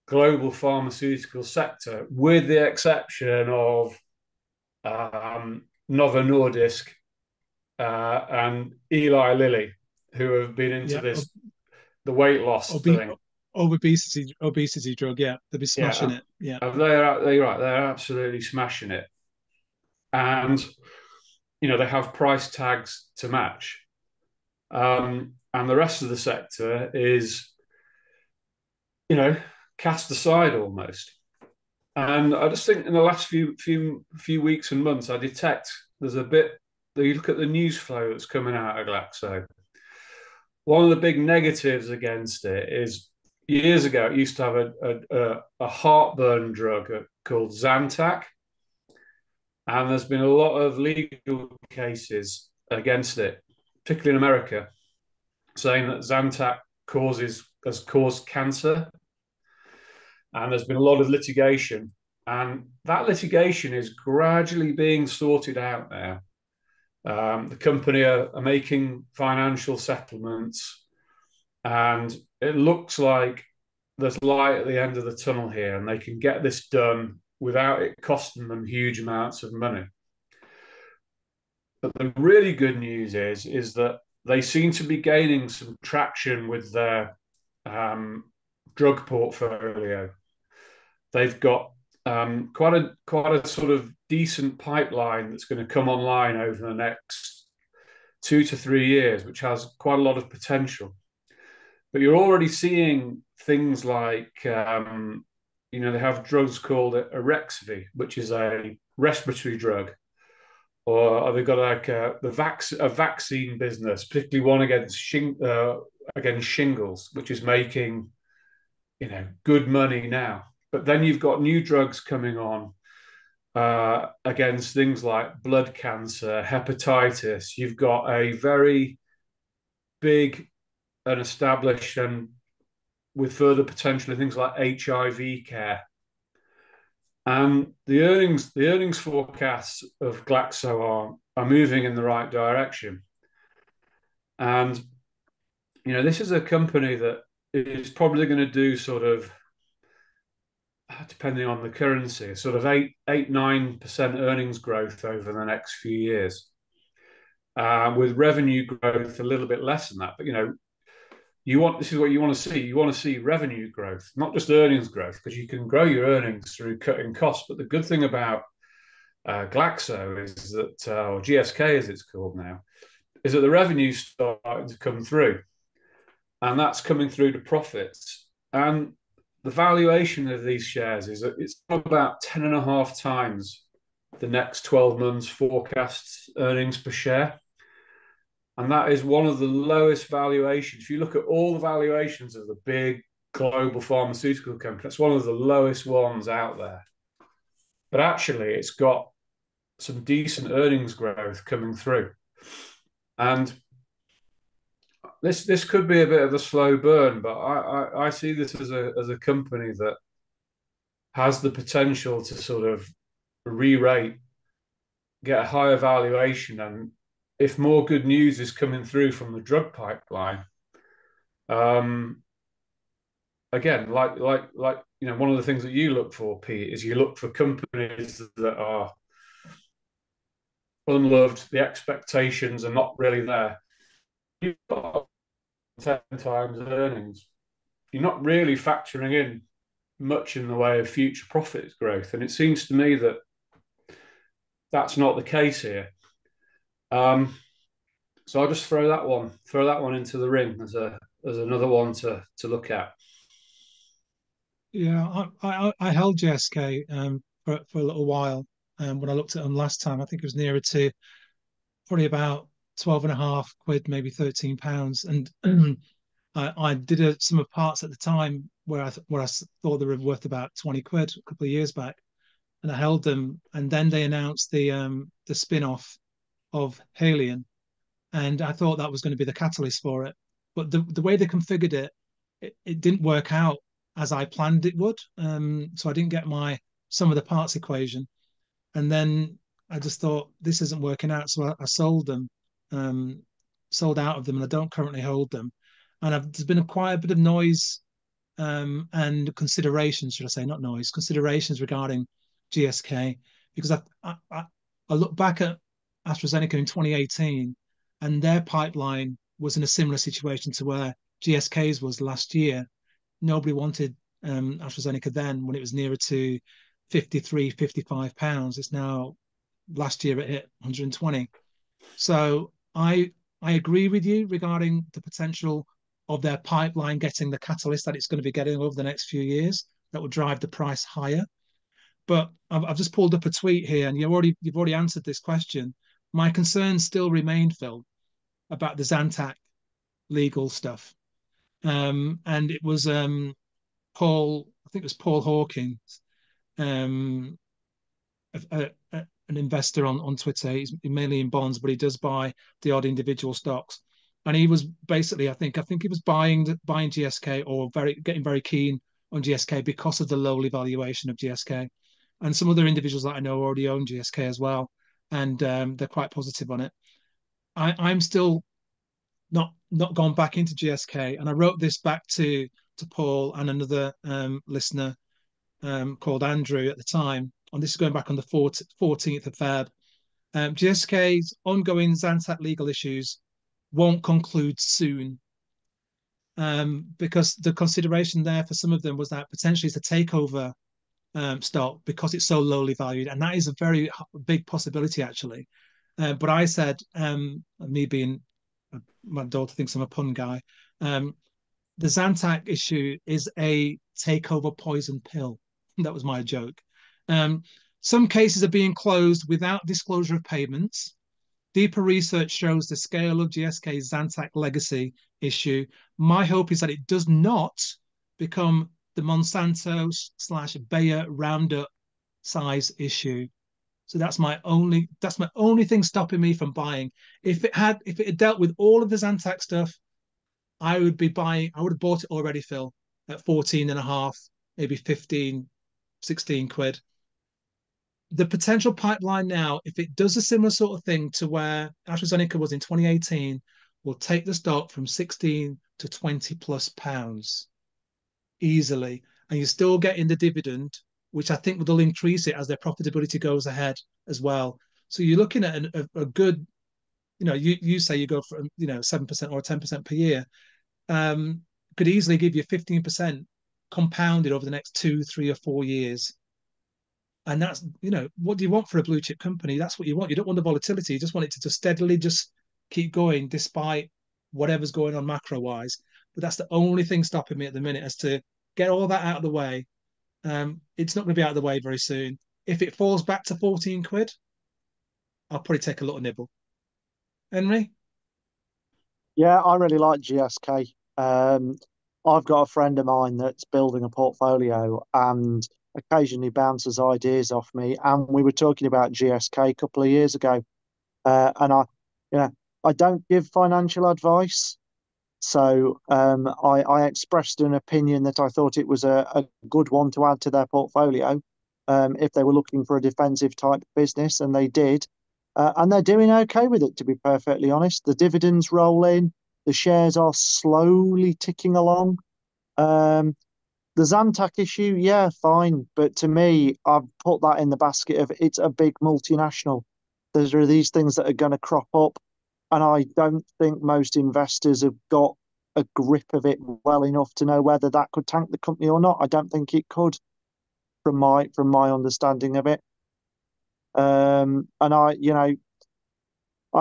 D: global pharmaceutical sector, with the exception of Novo Nordisk and Eli Lilly, who have been into the weight loss thing.
B: Obesity drug, yeah. They'll be smashing it. Yeah.
D: They're right. They're absolutely smashing it. And, you know, they have price tags to match. And the rest of the sector is, you know, cast aside almost. And I just think in the last few weeks and months, I detect there's a bit, you look at the news flow that's coming out of Glaxo. One of the big negatives against it is, years ago, it used to have a heartburn drug called Zantac. And there's been a lot of legal cases against it, particularly in America, saying that Zantac has caused cancer. And there's been a lot of litigation. And that litigation is gradually being sorted out now. The company are making financial settlements, and it looks like there's light at the end of the tunnel here, and they can get this done without it costing them huge amounts of money. But the really good news is that they seem to be gaining some traction with their drug portfolio. They've got quite a sort of decent pipeline that's going to come online over the next 2 to 3 years, which has quite a lot of potential. But you're already seeing things like, you know, they have drugs called Arexvy, which is a respiratory drug, or they've got like a vaccine business, particularly one against shingles, which is making, you know, good money now. But then you've got new drugs coming on against things like blood cancer, hepatitis. You've got a very big and established, and with further potential in things like HIV care. And the earnings forecasts of Glaxo are moving in the right direction. And, you know, this is a company that is probably going to do sort of, depending on the currency, sort of 9% earnings growth over the next few years, with revenue growth a little bit less than that. But this is what you want to see. You want to see revenue growth, not just earnings growth, because you can grow your earnings through cutting costs. But the good thing about Glaxo is that, or GSK as it's called now, is that the revenue's starting to come through, and that's coming through to profits. And the valuation of these shares is it's about 10.5 times the next 12 months forecast earnings per share. And that is one of the lowest valuations. If you look at all the valuations of the big global pharmaceutical companies, that's one of the lowest ones out there. But actually, it's got some decent earnings growth coming through. And this could be a bit of a slow burn, but I see this as a company that has the potential to sort of re-rate, get a higher valuation, and if more good news is coming through from the drug pipeline, again, like one of the things that you look for, Pete, is you look for companies that are unloved, the expectations are not really there. You've got 10 times earnings. You're not really factoring in much in the way of future profits growth, and it seems to me that that's not the case here. So I'll just throw that one into the ring as another one to look at.
B: Yeah, I held GSK for a little while. When I looked at them last time, I think it was nearer to probably about 12.5 quid, maybe £13. And I did a sum of parts at the time where I thought they were worth about 20 quid a couple of years back, and I held them. And then they announced the spin-off of Halion, and I thought that was going to be the catalyst for it. But the way they configured it didn't work out as I planned it would. So I didn't get my sum of the parts equation. And then I just thought, this isn't working out. So I sold them, sold out of them, and I don't currently hold them. And there's been quite a bit of noise and considerations, should I say, not noise, considerations regarding GSK, because I look back at AstraZeneca in 2018, and their pipeline was in a similar situation to where GSK's was last year. Nobody wanted AstraZeneca then, when it was nearer to £53, £55. It's now, last year it hit 120. So I agree with you regarding the potential of their pipeline getting the catalyst that it's going to be getting over the next few years that will drive the price higher. But I've just pulled up a tweet here, and you've already answered this question. My concerns still remain, Phil, about the Zantac legal stuff. And it was Paul, I think it was Paul Hawkins, an investor on Twitter. He's mainly in bonds, but he does buy the odd individual stocks. And he was basically, I think he was buying GSK, or getting very keen on GSK because of the lowly valuation of GSK. And some other individuals that I know already own GSK as well, and they're quite positive on it. I'm still not gone back into GSK, and I wrote this back to Paul and another listener called Andrew at the time. And this is going back on the 14th of Feb. GSK's ongoing Zantac legal issues won't conclude soon, because the consideration there for some of them was that potentially it's a takeover stock because it's so lowly valued, and that is a very big possibility actually. But I said, me being, my daughter thinks I'm a pun guy, the Zantac issue is a takeover poison pill. That was my joke. Some cases are being closed without disclosure of payments. Deeper research shows the scale of GSK's Zantac legacy issue. My hope is that it does not become the Monsanto/Bayer Roundup size issue. So that's my only thing stopping me from buying. If it had dealt with all of the Zantac stuff, I would have bought it already, Phil, at 14.5, maybe 15, 16 quid. The potential pipeline now, if it does a similar sort of thing to where AstraZeneca was in 2018, will take the stock from 16 to 20 plus pounds easily. And you're still getting the dividend, which I think will increase it as their profitability goes ahead as well. So you're looking at a good, you say you go for 7% or 10% per year, could easily give you 15% compounded over the next 2, 3, or 4 years. And that's, what do you want for a blue chip company? That's what you want. You don't want the volatility. You just want it to just steadily just keep going despite whatever's going on macro wise. But that's the only thing stopping me at the minute, as to get all that out of the way. It's not going to be out of the way very soon. If it falls back to 14 quid, I'll probably take a little nibble. Henry?
C: Yeah, I really like GSK. I've got a friend of mine that's building a portfolio and occasionally bounces ideas off me. And we were talking about GSK a couple of years ago. And I don't give financial advice. So I expressed an opinion that I thought it was a good one to add to their portfolio if they were looking for a defensive type business, and they did. And they're doing okay with it, to be perfectly honest. The dividends roll in. The shares are slowly ticking along. The Zantac issue, yeah, fine. But to me, I've put that in the basket of it's a big multinational. There are these things that are going to crop up. And I don't think most investors have got a grip of it well enough to know whether that could tank the company or not. I don't think it could, from my understanding of it. And I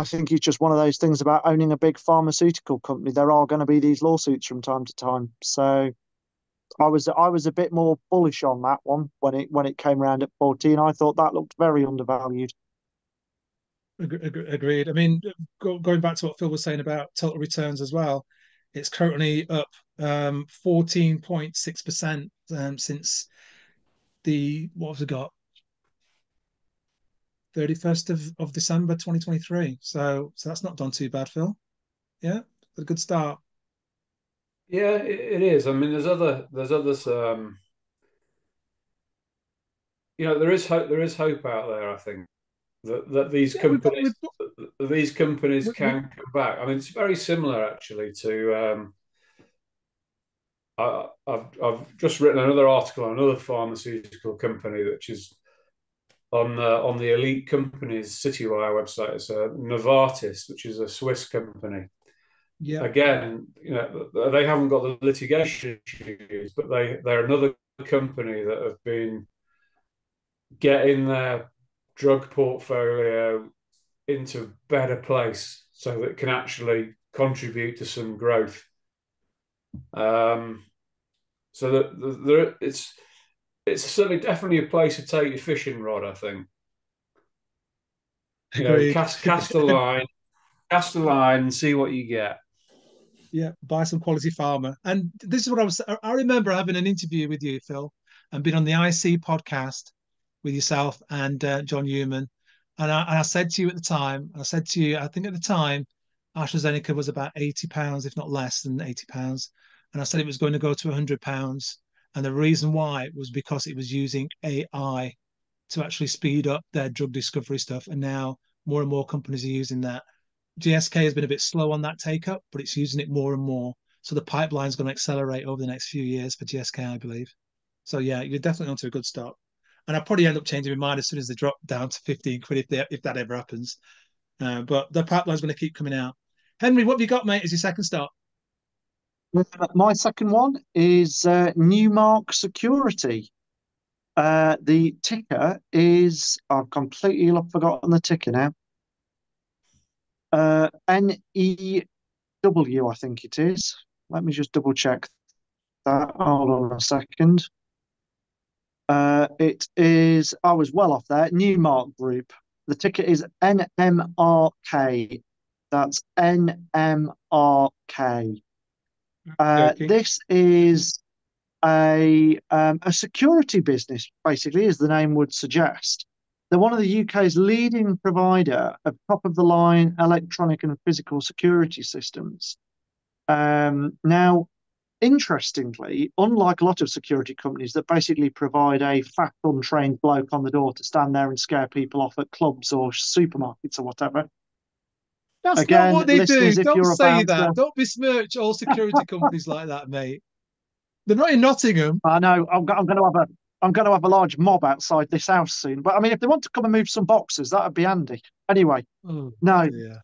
C: think it's just one of those things about owning a big pharmaceutical company. There are going to be these lawsuits from time to time. So I was a bit more bullish on that one when it came around at 14. I thought that looked very undervalued.
B: Agreed. I mean, going back to what Phil was saying about total returns as well, it's currently up 14.6% since what have we got? 31st of December 2023. So that's not done too bad, Phil. Yeah, a good start.
D: Yeah, it is. I mean, there's others. There is hope out there. I think that these companies can come back. I mean, it's very similar actually to. I've just written another article on another pharmaceutical company, which is on the elite companies Citywire website. It's Novartis, which is a Swiss company.
B: Yeah.
D: Again, they haven't got the litigation issues, but they're another company that have been getting their drug portfolio into a better place so that it can actually contribute to some growth. So that it's certainly definitely a place to take your fishing rod, I think. Cast a line and see what you get.
B: Yeah, buy some quality Pharma. And this is what I remember having an interview with you, Phil, and been on the IC podcast with yourself and John Newman. And I said to you at the time, I think at the time, AstraZeneca was about £80, if not less than £80. And I said it was going to go to £100. And the reason why was because it was using AI to actually speed up their drug discovery stuff. And now more and more companies are using that. GSK has been a bit slow on that take up, but it's using it more and more. So the pipeline is going to accelerate over the next few years for GSK, I believe. So yeah, you're definitely onto a good start. And I'll probably end up changing my mind as soon as they drop down to 15 quid if that ever happens. But the pipeline's going to keep coming out. Henry, what have you got, mate, as your second start?
C: My second one is Newmark Security. The ticker is, I've completely forgotten the ticker now. NEW, I think it is. Let me just double check that. Hold on a second. It is, I was well off there, Newmark Group. The ticker is NMRK. That's NMRK. This is a security business, basically, as the name would suggest. They're one of the UK's leading provider of top-of-the-line electronic and physical security systems. Now, interestingly, unlike a lot of security companies that basically provide a fat, untrained bloke on the door to stand there and scare people off at clubs or supermarkets or whatever,
B: That's
C: Again,
B: not what they do.
C: listeners, if
B: Don't
C: you're
B: say
C: about
B: that.
C: to,
B: Don't besmirch all security companies like that, mate. They're not in Nottingham.
C: I know I'm going to have a large mob outside this house soon. But I mean, if they want to come and move some boxes, that would be handy. Anyway,
B: Oh,
C: no.
B: dear.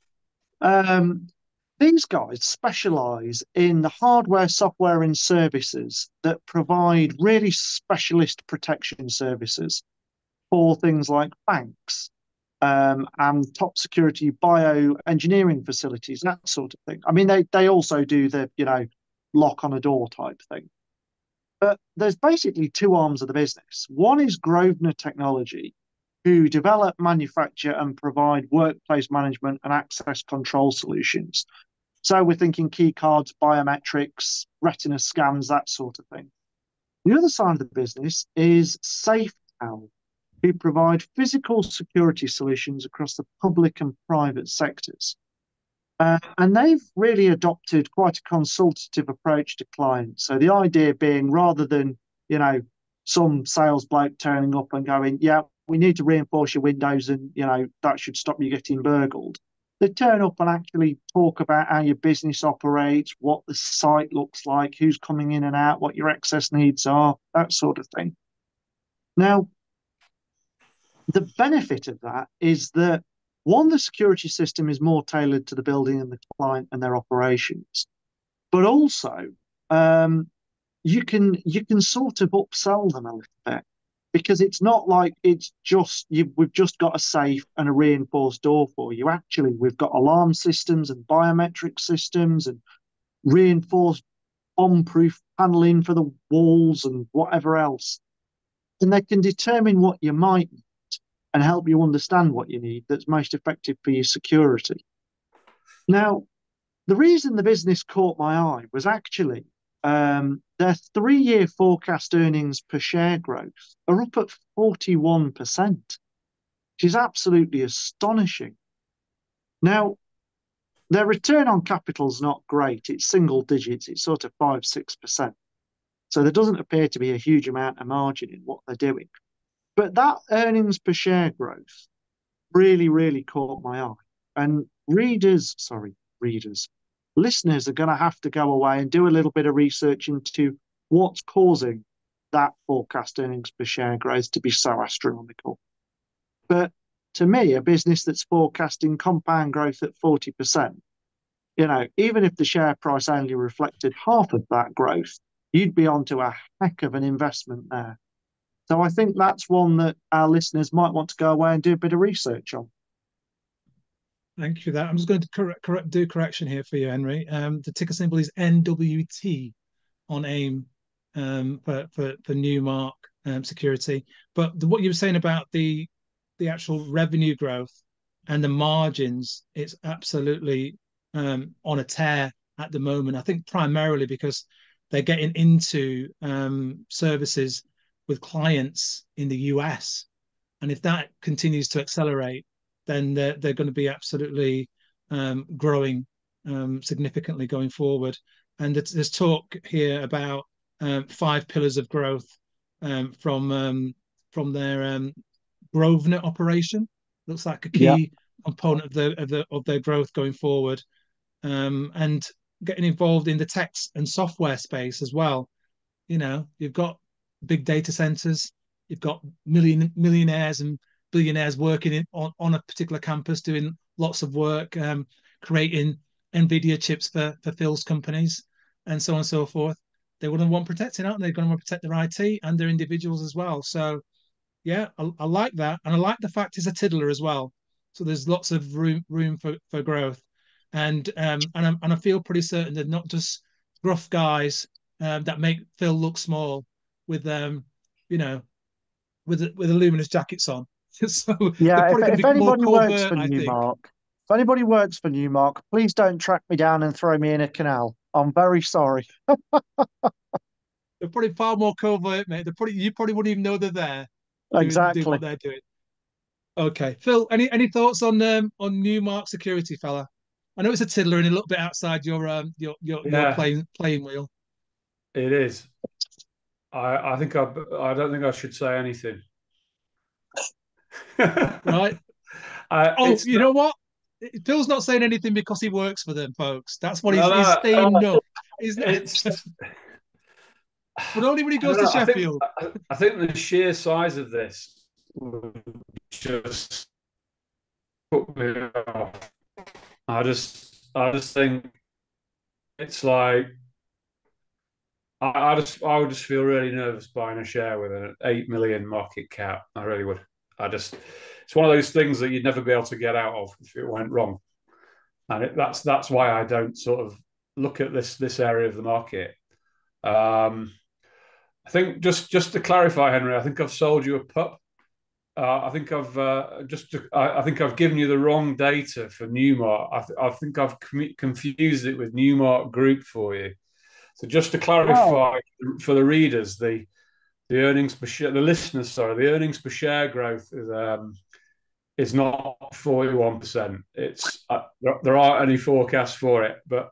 C: These guys specialize in the hardware, software, and services that provide really specialist protection services for things like banks, and top security bioengineering facilities, that sort of thing. I mean, they also do the, lock on a door type thing. But there's basically two arms of the business. One is Grosvenor Technology, who develop, manufacture, and provide workplace management and access control solutions. So we're thinking key cards, biometrics, retina scans, that sort of thing. The other side of the business is SafeTown, who provide physical security solutions across the public and private sectors. And they've really adopted quite a consultative approach to clients. So the idea being, rather than, some sales bloke turning up and going, yeah, we need to reinforce your windows and, that should stop you getting burgled. They turn up and actually talk about how your business operates, what the site looks like, who's coming in and out, what your access needs are, that sort of thing. Now, the benefit of that is that, one, the security system is more tailored to the building and the client and their operations, but also you can sort of upsell them a little bit, because it's not like it's just we've just got a safe and a reinforced door for you. Actually, we've got alarm systems and biometric systems and reinforced bomb-proof paneling for the walls and whatever else, and they can determine what you might need and help you understand what you need that's most effective for your security. Now, the reason the business caught my eye was actually their 3-year forecast earnings per share growth are up at 41%, which is absolutely astonishing. Now, their return on capital is not great. It's single digits. It's sort of 5-6%. So there doesn't appear to be a huge amount of margin in what they're doing. But that earnings per share growth really, really caught my eye. And listeners are going to have to go away and do a little bit of research into what's causing that forecast earnings per share growth to be so astronomical. But to me, a business that's forecasting compound growth at 40%, even if the share price only reflected half of that growth, you'd be onto a heck of an investment there. So I think that's one that our listeners might want to go away and do a bit of research on.
B: Thank you for that. I'm just going to do correction here for you, Henry. The ticker symbol is NWT on AIM, for Newmark Security. But what you were saying about the actual revenue growth and the margins, it's absolutely on a tear at the moment. I think primarily because they're getting into services with clients in the US, and if that continues to accelerate, then they're going to be absolutely growing significantly going forward. And there's talk here about 5 pillars of growth from their Grosvenor operation. Looks like a key component of their growth going forward, and getting involved in the tech and software space as well. You've got big data centers, you've got millionaires and billionaires working on a particular campus doing lots of work, creating Nvidia chips for Phil's companies and so on and so forth. They wouldn't want protecting, aren't they? They're going to want to protect their IT and their individuals as well. So yeah, I like that. And I like the fact it's a tiddler as well. So there's lots of room for growth. And I feel pretty certain they're not just gruff guys that make Phil look small with with luminous jackets on. So they're probably going to be more covert, I think.
C: If anybody works for Newmark, please don't track me down and throw me in a canal. I'm very sorry.
B: They're probably far more covert, mate. You probably wouldn't even know they're there.
C: Exactly.
B: Doing what they're doing. Okay, Phil. Any thoughts on Newmark Security, fella? I know it's a tiddler and a little bit outside your playing wheel.
D: It is. I think I don't think I should say anything.
B: Right. You know what? Phil's not saying anything because he works for them, folks. That's what he's staying up.
D: It's
B: but only when he goes to Sheffield.
D: I think the sheer size of this would just put me off. I just think it's like I would just feel really nervous buying a share with an 8 million market cap. I really would. It's one of those things that you'd never be able to get out of if it went wrong, and that's why I don't sort of look at this area of the market. I think just to clarify, Henry, I think I've sold you a pup. I think I've given you the wrong data for Newmark. I think I've confused it with Newmark Group for you. So just to clarify for the readers, the earnings per share, the listeners, sorry, the earnings per share growth is not 41%. It's there aren't any forecasts for it, but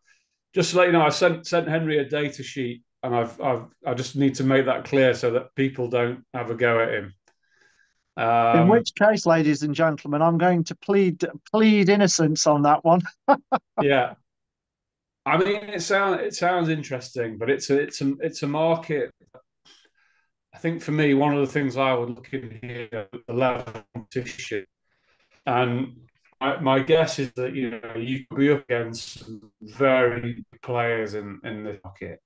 D: just to let you know, I sent Henry a data sheet, and I just need to make that clear so that people don't have a go at him.
C: In which case, ladies and gentlemen, I'm going to plead innocence on that one.
D: Yeah, I mean, it sounds interesting, but it's a market. I think for me, one of the things I would look in here, the level of competition, and my guess is that you could be up against some very big players in the market,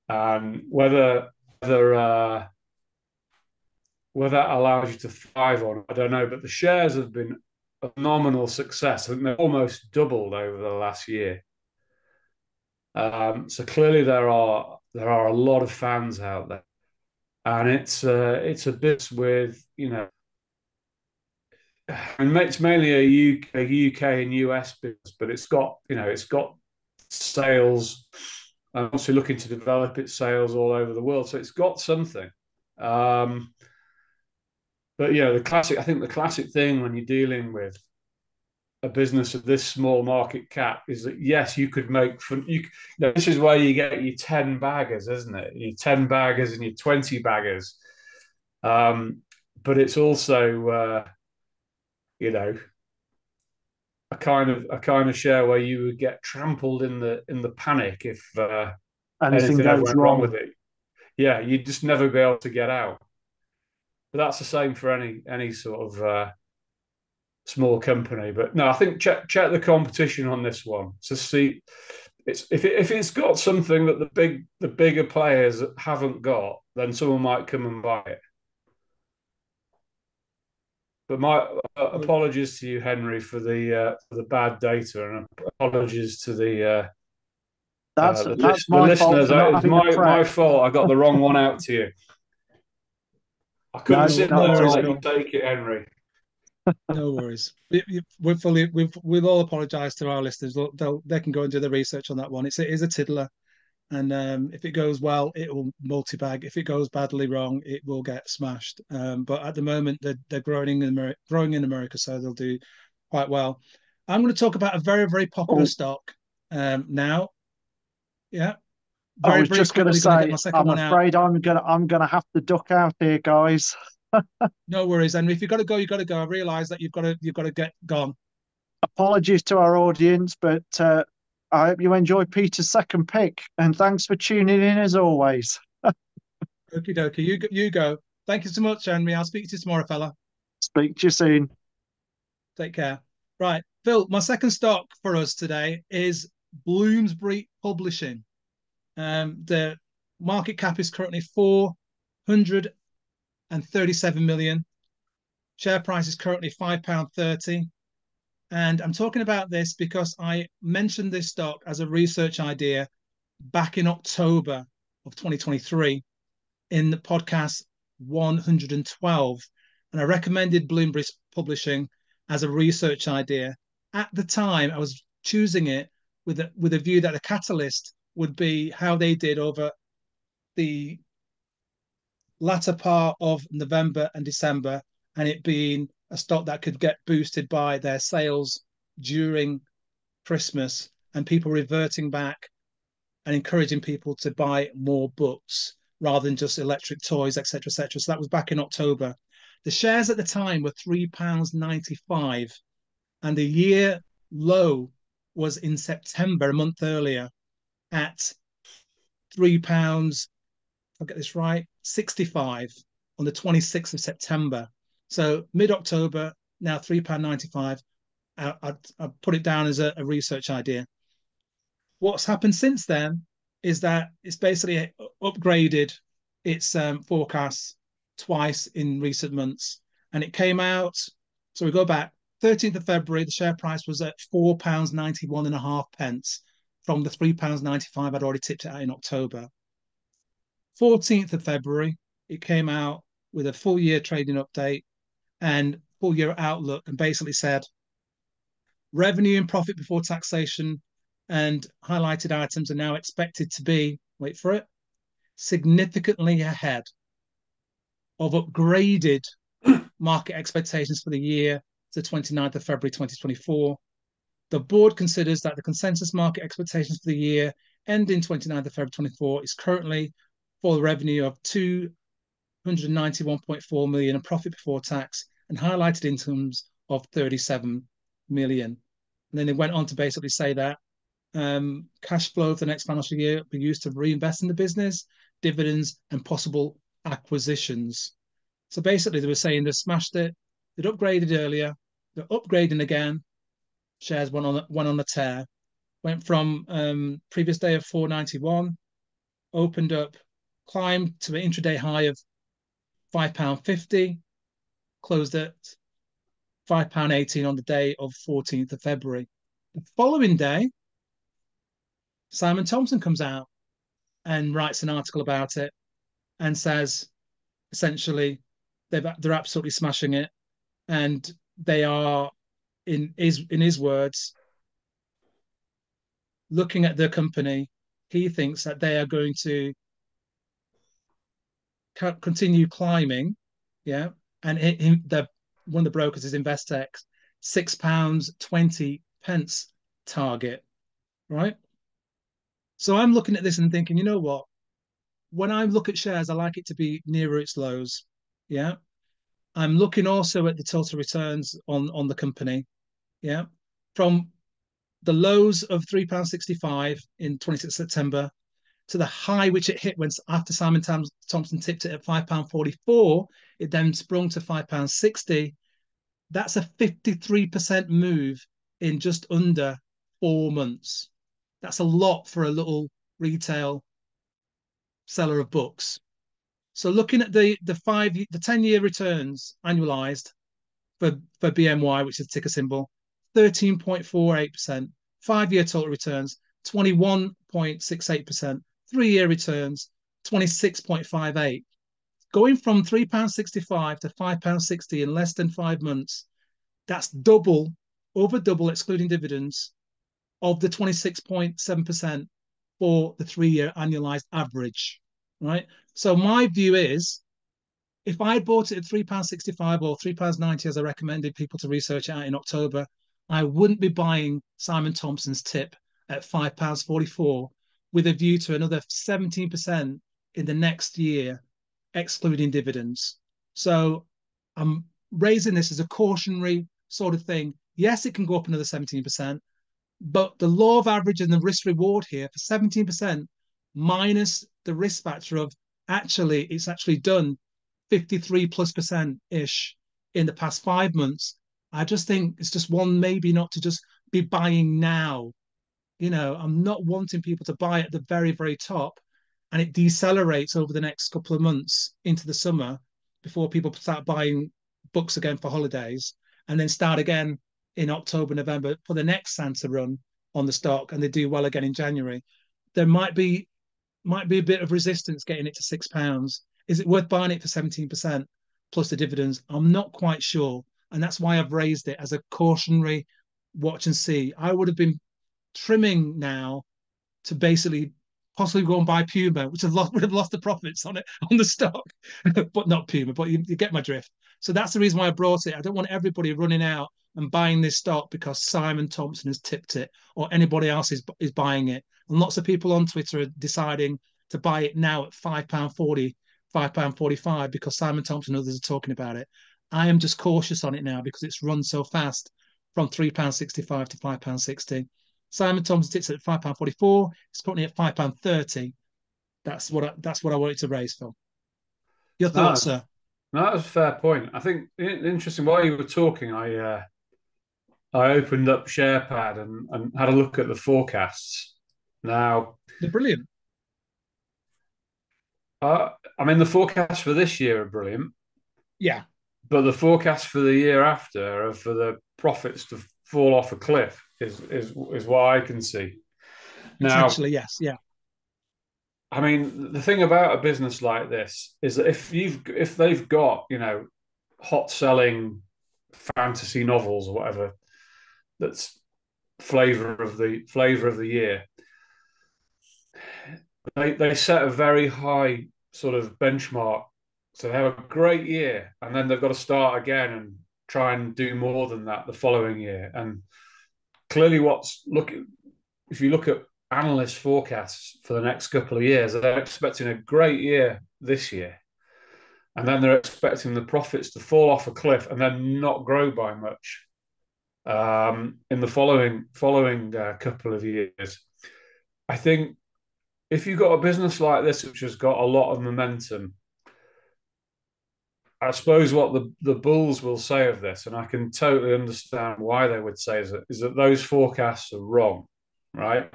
D: and whether that allows you to thrive on, I don't know, but the shares have been a phenomenal success. I think they've almost doubled over the last year. So clearly there are a lot of fans out there, and it's a bit with and it's mainly a UK and US business, but it's got sales, and also looking to develop its sales all over the world. So it's got something. But I think the classic thing when you're dealing with a business of this small market cap is that yes, you could make fun. This is where you get your 10 baggers, isn't it? Your 10 baggers and your 20 baggers. But it's also a kind of share where you would get trampled in the panic if anything ever went wrong with it. Yeah, you'd just never be able to get out. But that's the same for any sort of small company. But no, I think check the competition on this one to see if it's got something that the bigger players haven't got, then someone might come and buy it. But my apologies to you, Henry, for the bad data, and apologies to the listeners. It's my fault. I got the wrong one out to you. I couldn't sit there and let you take it, Henry.
B: No worries. We'll all apologise to our listeners. They can go and do the research on that one. It is a tiddler, and if it goes well, it will multi-bag. If it goes badly wrong, it will get smashed. But at the moment, they're growing in America, so they'll do quite well. I'm going to talk about a very, very popular stock now. Yeah.
C: I was just going to say, I'm afraid I'm gonna have to duck out here, guys.
B: No worries, and if you've got to go, you've got to go. I realise that you've got to get gone.
C: Apologies to our audience, but I hope you enjoy Peter's second pick, and thanks for tuning in as always.
B: Okie dokie, you go. Thank you so much, Henry. I'll speak to you tomorrow, fella.
C: Speak to you soon.
B: Take care. Right, Phil, my second stock for us today is Bloomsbury Publishing. The market cap is currently 437 million. Share price is currently £5.30. And I'm talking about this because I mentioned this stock as a research idea back in October of 2023 in the podcast 112. And I recommended Bloomsbury Publishing as a research idea. At the time, I was choosing it with a view that the catalyst would be how they did over the latter part of November and December, and it being a stock that could get boosted by their sales during Christmas and people reverting back and encouraging people to buy more books rather than just electric toys, etc., etc. So that was back in October. The shares at the time were £3.95. And the year low was in September, a month earlier, at £3, I'll get this right, 65 on the 26th of September. So mid-October, now £3.95. I put it down as a research idea. What's happened since then is that it's basically upgraded its forecasts twice in recent months. And it came out, so we go back, 13th of February, the share price was at £4.91.5 from the £3.95 I'd already tipped it at in October. 14th of February, it came out with a full year trading update and full year outlook, and basically said revenue and profit before taxation and highlighted items are now expected to be, wait for it, significantly ahead of upgraded market expectations for the year to 29th of February 2024. The board considers that the consensus market expectations for the year ending 29th of February 24 is currently for the revenue of 291.4 million and profit before tax and highlighted incomes of 37 million. And then they went on to basically say that cash flow for the next financial year will be used to reinvest in the business, dividends, and possible acquisitions. So basically, they were saying they smashed it, they'd upgraded earlier, they're upgrading again. Shares went on a tear, went from previous day of 491, opened up, climbed to an intraday high of £5.50, closed at £5.18 on the day of 14th of February. The following day, Simon Thompson comes out and writes an article about it and says, essentially, they're absolutely smashing it, and they are, in his words, looking at the company, he thinks that they are going to continue climbing, yeah. And one of the brokers is Investec, £6.20 target, right? So I'm looking at this and thinking, you know what? When I look at shares, I like it to be nearer its lows, yeah. I'm looking also at the total returns on the company, yeah, from the lows of £3.65 in 26th September to the high which it hit when after Simon Thompson tipped it at £5.44, it then sprung to £5.60. That's a 53% move in just under 4 months. That's a lot for a little retail seller of books. So looking at the 10-year returns annualized for BMY, which is ticker symbol, 13.48%. 5-year total returns, 21.68%. 3-year returns, 26.58. Going from £3.65 to £5.60 in less than 5 months, that's over double, excluding dividends, of the 26.7% for the 3-year annualized average, right? So my view is, if I bought it at £3.65 or £3.90, as I recommended people to research out in October, I wouldn't be buying Simon Thompson's tip at £5.44 with a view to another 17% in the next year, excluding dividends. So I'm raising this as a cautionary sort of thing. Yes, it can go up another 17%, but the law of average and the risk reward here for 17% minus the risk factor of it's actually done 53+% ish in the past 5 months. I just think it's just one maybe not to just be buying now. You know, I'm not wanting people to buy at the very, very top and it decelerates over the next couple of months into the summer before people start buying books again for holidays and then start again in October, November for the next Santa run on the stock, and they do well again in January. There might be a bit of resistance getting it to £6. Is it worth buying it for 17% plus the dividends? I'm not quite sure. And that's why I've raised it as a cautionary watch and see. I would have been trimming now to basically possibly go and buy Puma, which would have lost the profits on it, on the stock, but not Puma, but you get my drift. So that's the reason why I brought it. I don't want everybody running out and buying this stock because Simon Thompson has tipped it or anybody else is buying it. And lots of people on Twitter are deciding to buy it now at £5.40, £5.45 because Simon Thompson and others are talking about it. I am just cautious on it now because it's run so fast from £3.65 to £5.60. Simon Thompson sits at £5.44. It's currently at £5.30. That's what I wanted to raise, Phil. Your thoughts, sir?
D: No, that's a fair point. I think interesting. While you were talking, I opened up SharePad and had a look at the forecasts. Now
B: they're brilliant.
D: I mean, the forecasts for this year are brilliant.
B: Yeah,
D: but the forecasts for the year after are for the profits to fall off a cliff. Is what I can see. Now,
B: potentially, yes, yeah.
D: I mean, the thing about a business like this is that if they've got, you know, hot selling fantasy novels or whatever, that's flavor of the year, they set a very high sort of benchmark. So they have a great year, and then they've got to start again and try and do more than that the following year. And clearly, if you look at analyst forecasts for the next couple of years, they're expecting a great year this year, and then they're expecting the profits to fall off a cliff and then not grow by much in the following couple of years. I think if you've got a business like this which has got a lot of momentum, I suppose what the bulls will say of this, and I can totally understand why they would say is that those forecasts are wrong, right?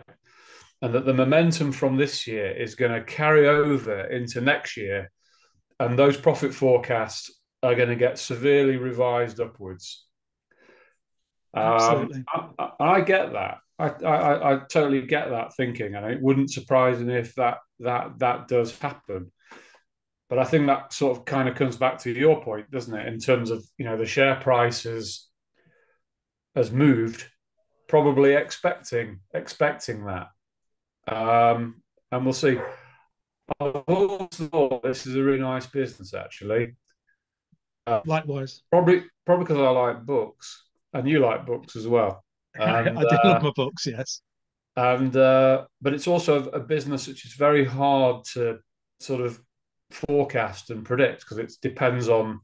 D: And that the momentum from this year is going to carry over into next year, and those profit forecasts are going to get severely revised upwards.
B: Absolutely.
D: I get that. I totally get that thinking, and it wouldn't surprise me if that does happen. But I think that sort of kind of comes back to your point, doesn't it? In terms of, you know, the share price has moved, probably expecting that. And we'll see. I've always thought this is a really nice business, actually.
B: Likewise.
D: Probably because I like books, and you like books as well. And,
B: I do love my books, yes.
D: And but it's also a business which is very hard to sort of forecast and predict because it depends on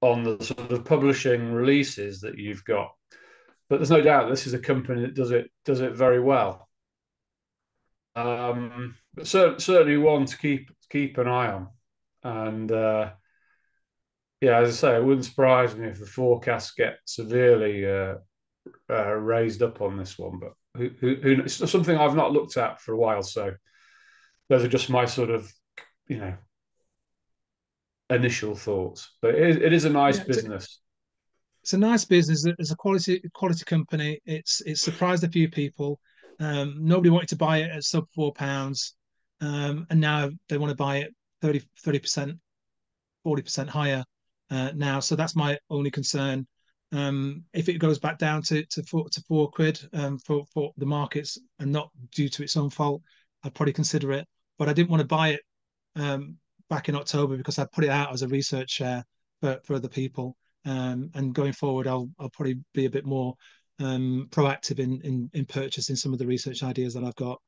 D: the sort of publishing releases that you've got. But there's no doubt this is a company that does it very well. But certainly one to keep an eye on. And yeah, as I say, it wouldn't surprise me if the forecasts get severely raised up on this one. But who it's something I've not looked at for a while. So those are just my sort of, you know, initial thoughts. But it is a nice business.
B: It's a nice business. It's a quality company. It's surprised a few people. Nobody wanted to buy it at sub £4, and now they want to buy it 30%, 40% higher now. So that's my only concern. If it goes back down to £4 for the markets and not due to its own fault, I'd probably consider it. But I didn't want to buy it back in October because I put it out as a research share for other people. And going forward, I'll probably be a bit more proactive in purchasing some of the research ideas that I've got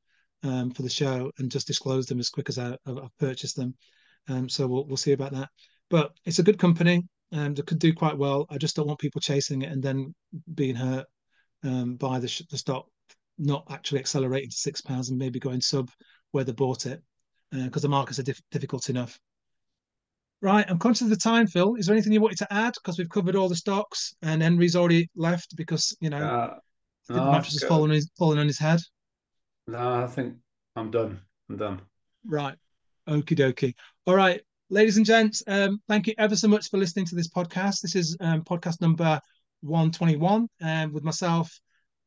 B: for the show and just disclose them as quick as I've purchased them. So we'll see about that. But it's a good company. That could do quite well. I just don't want people chasing it and then being hurt by the stock not actually accelerating to £6 and maybe going sub where they bought it because the markets are difficult enough. Right, I'm conscious of the time, Phil. Is there anything you wanted to add? Because we've covered all the stocks and Henry's already left because, you know, the mattress has fallen on his head.
D: No, I think I'm done.
B: Right. Okie dokie. All right, ladies and gents, thank you ever so much for listening to this podcast. This is podcast number 121 with myself,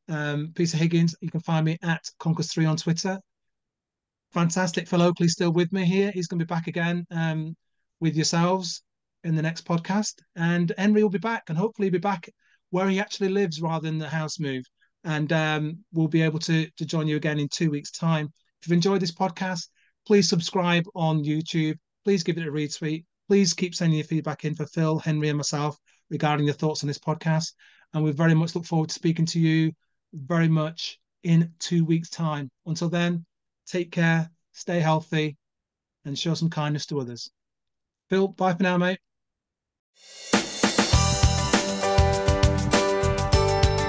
B: Peter Higgins. You can find me at Conquest3 on Twitter. Fantastic. Phil Oakley still with me here. He's going to be back again with yourselves in the next podcast. And Henry will be back and hopefully be back where he actually lives rather than the house move. And we'll be able to join you again in 2 weeks' time. If you've enjoyed this podcast, please subscribe on YouTube. Please give it a retweet. Please keep sending your feedback in for Phil, Henry, and myself regarding your thoughts on this podcast. And we very much look forward to speaking to you very much in 2 weeks' time. Until then, take care, stay healthy, and show some kindness to others. Phil, bye for now, mate.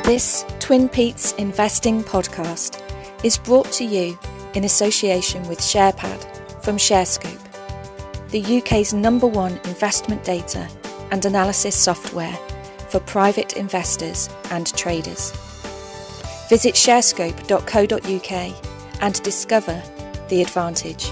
A: This Twin Peaks Investing podcast is brought to you in association with SharePad from ShareScope, the UK's #1 investment data and analysis software for private investors and traders. Visit sharescope.co.uk and discover the advantage.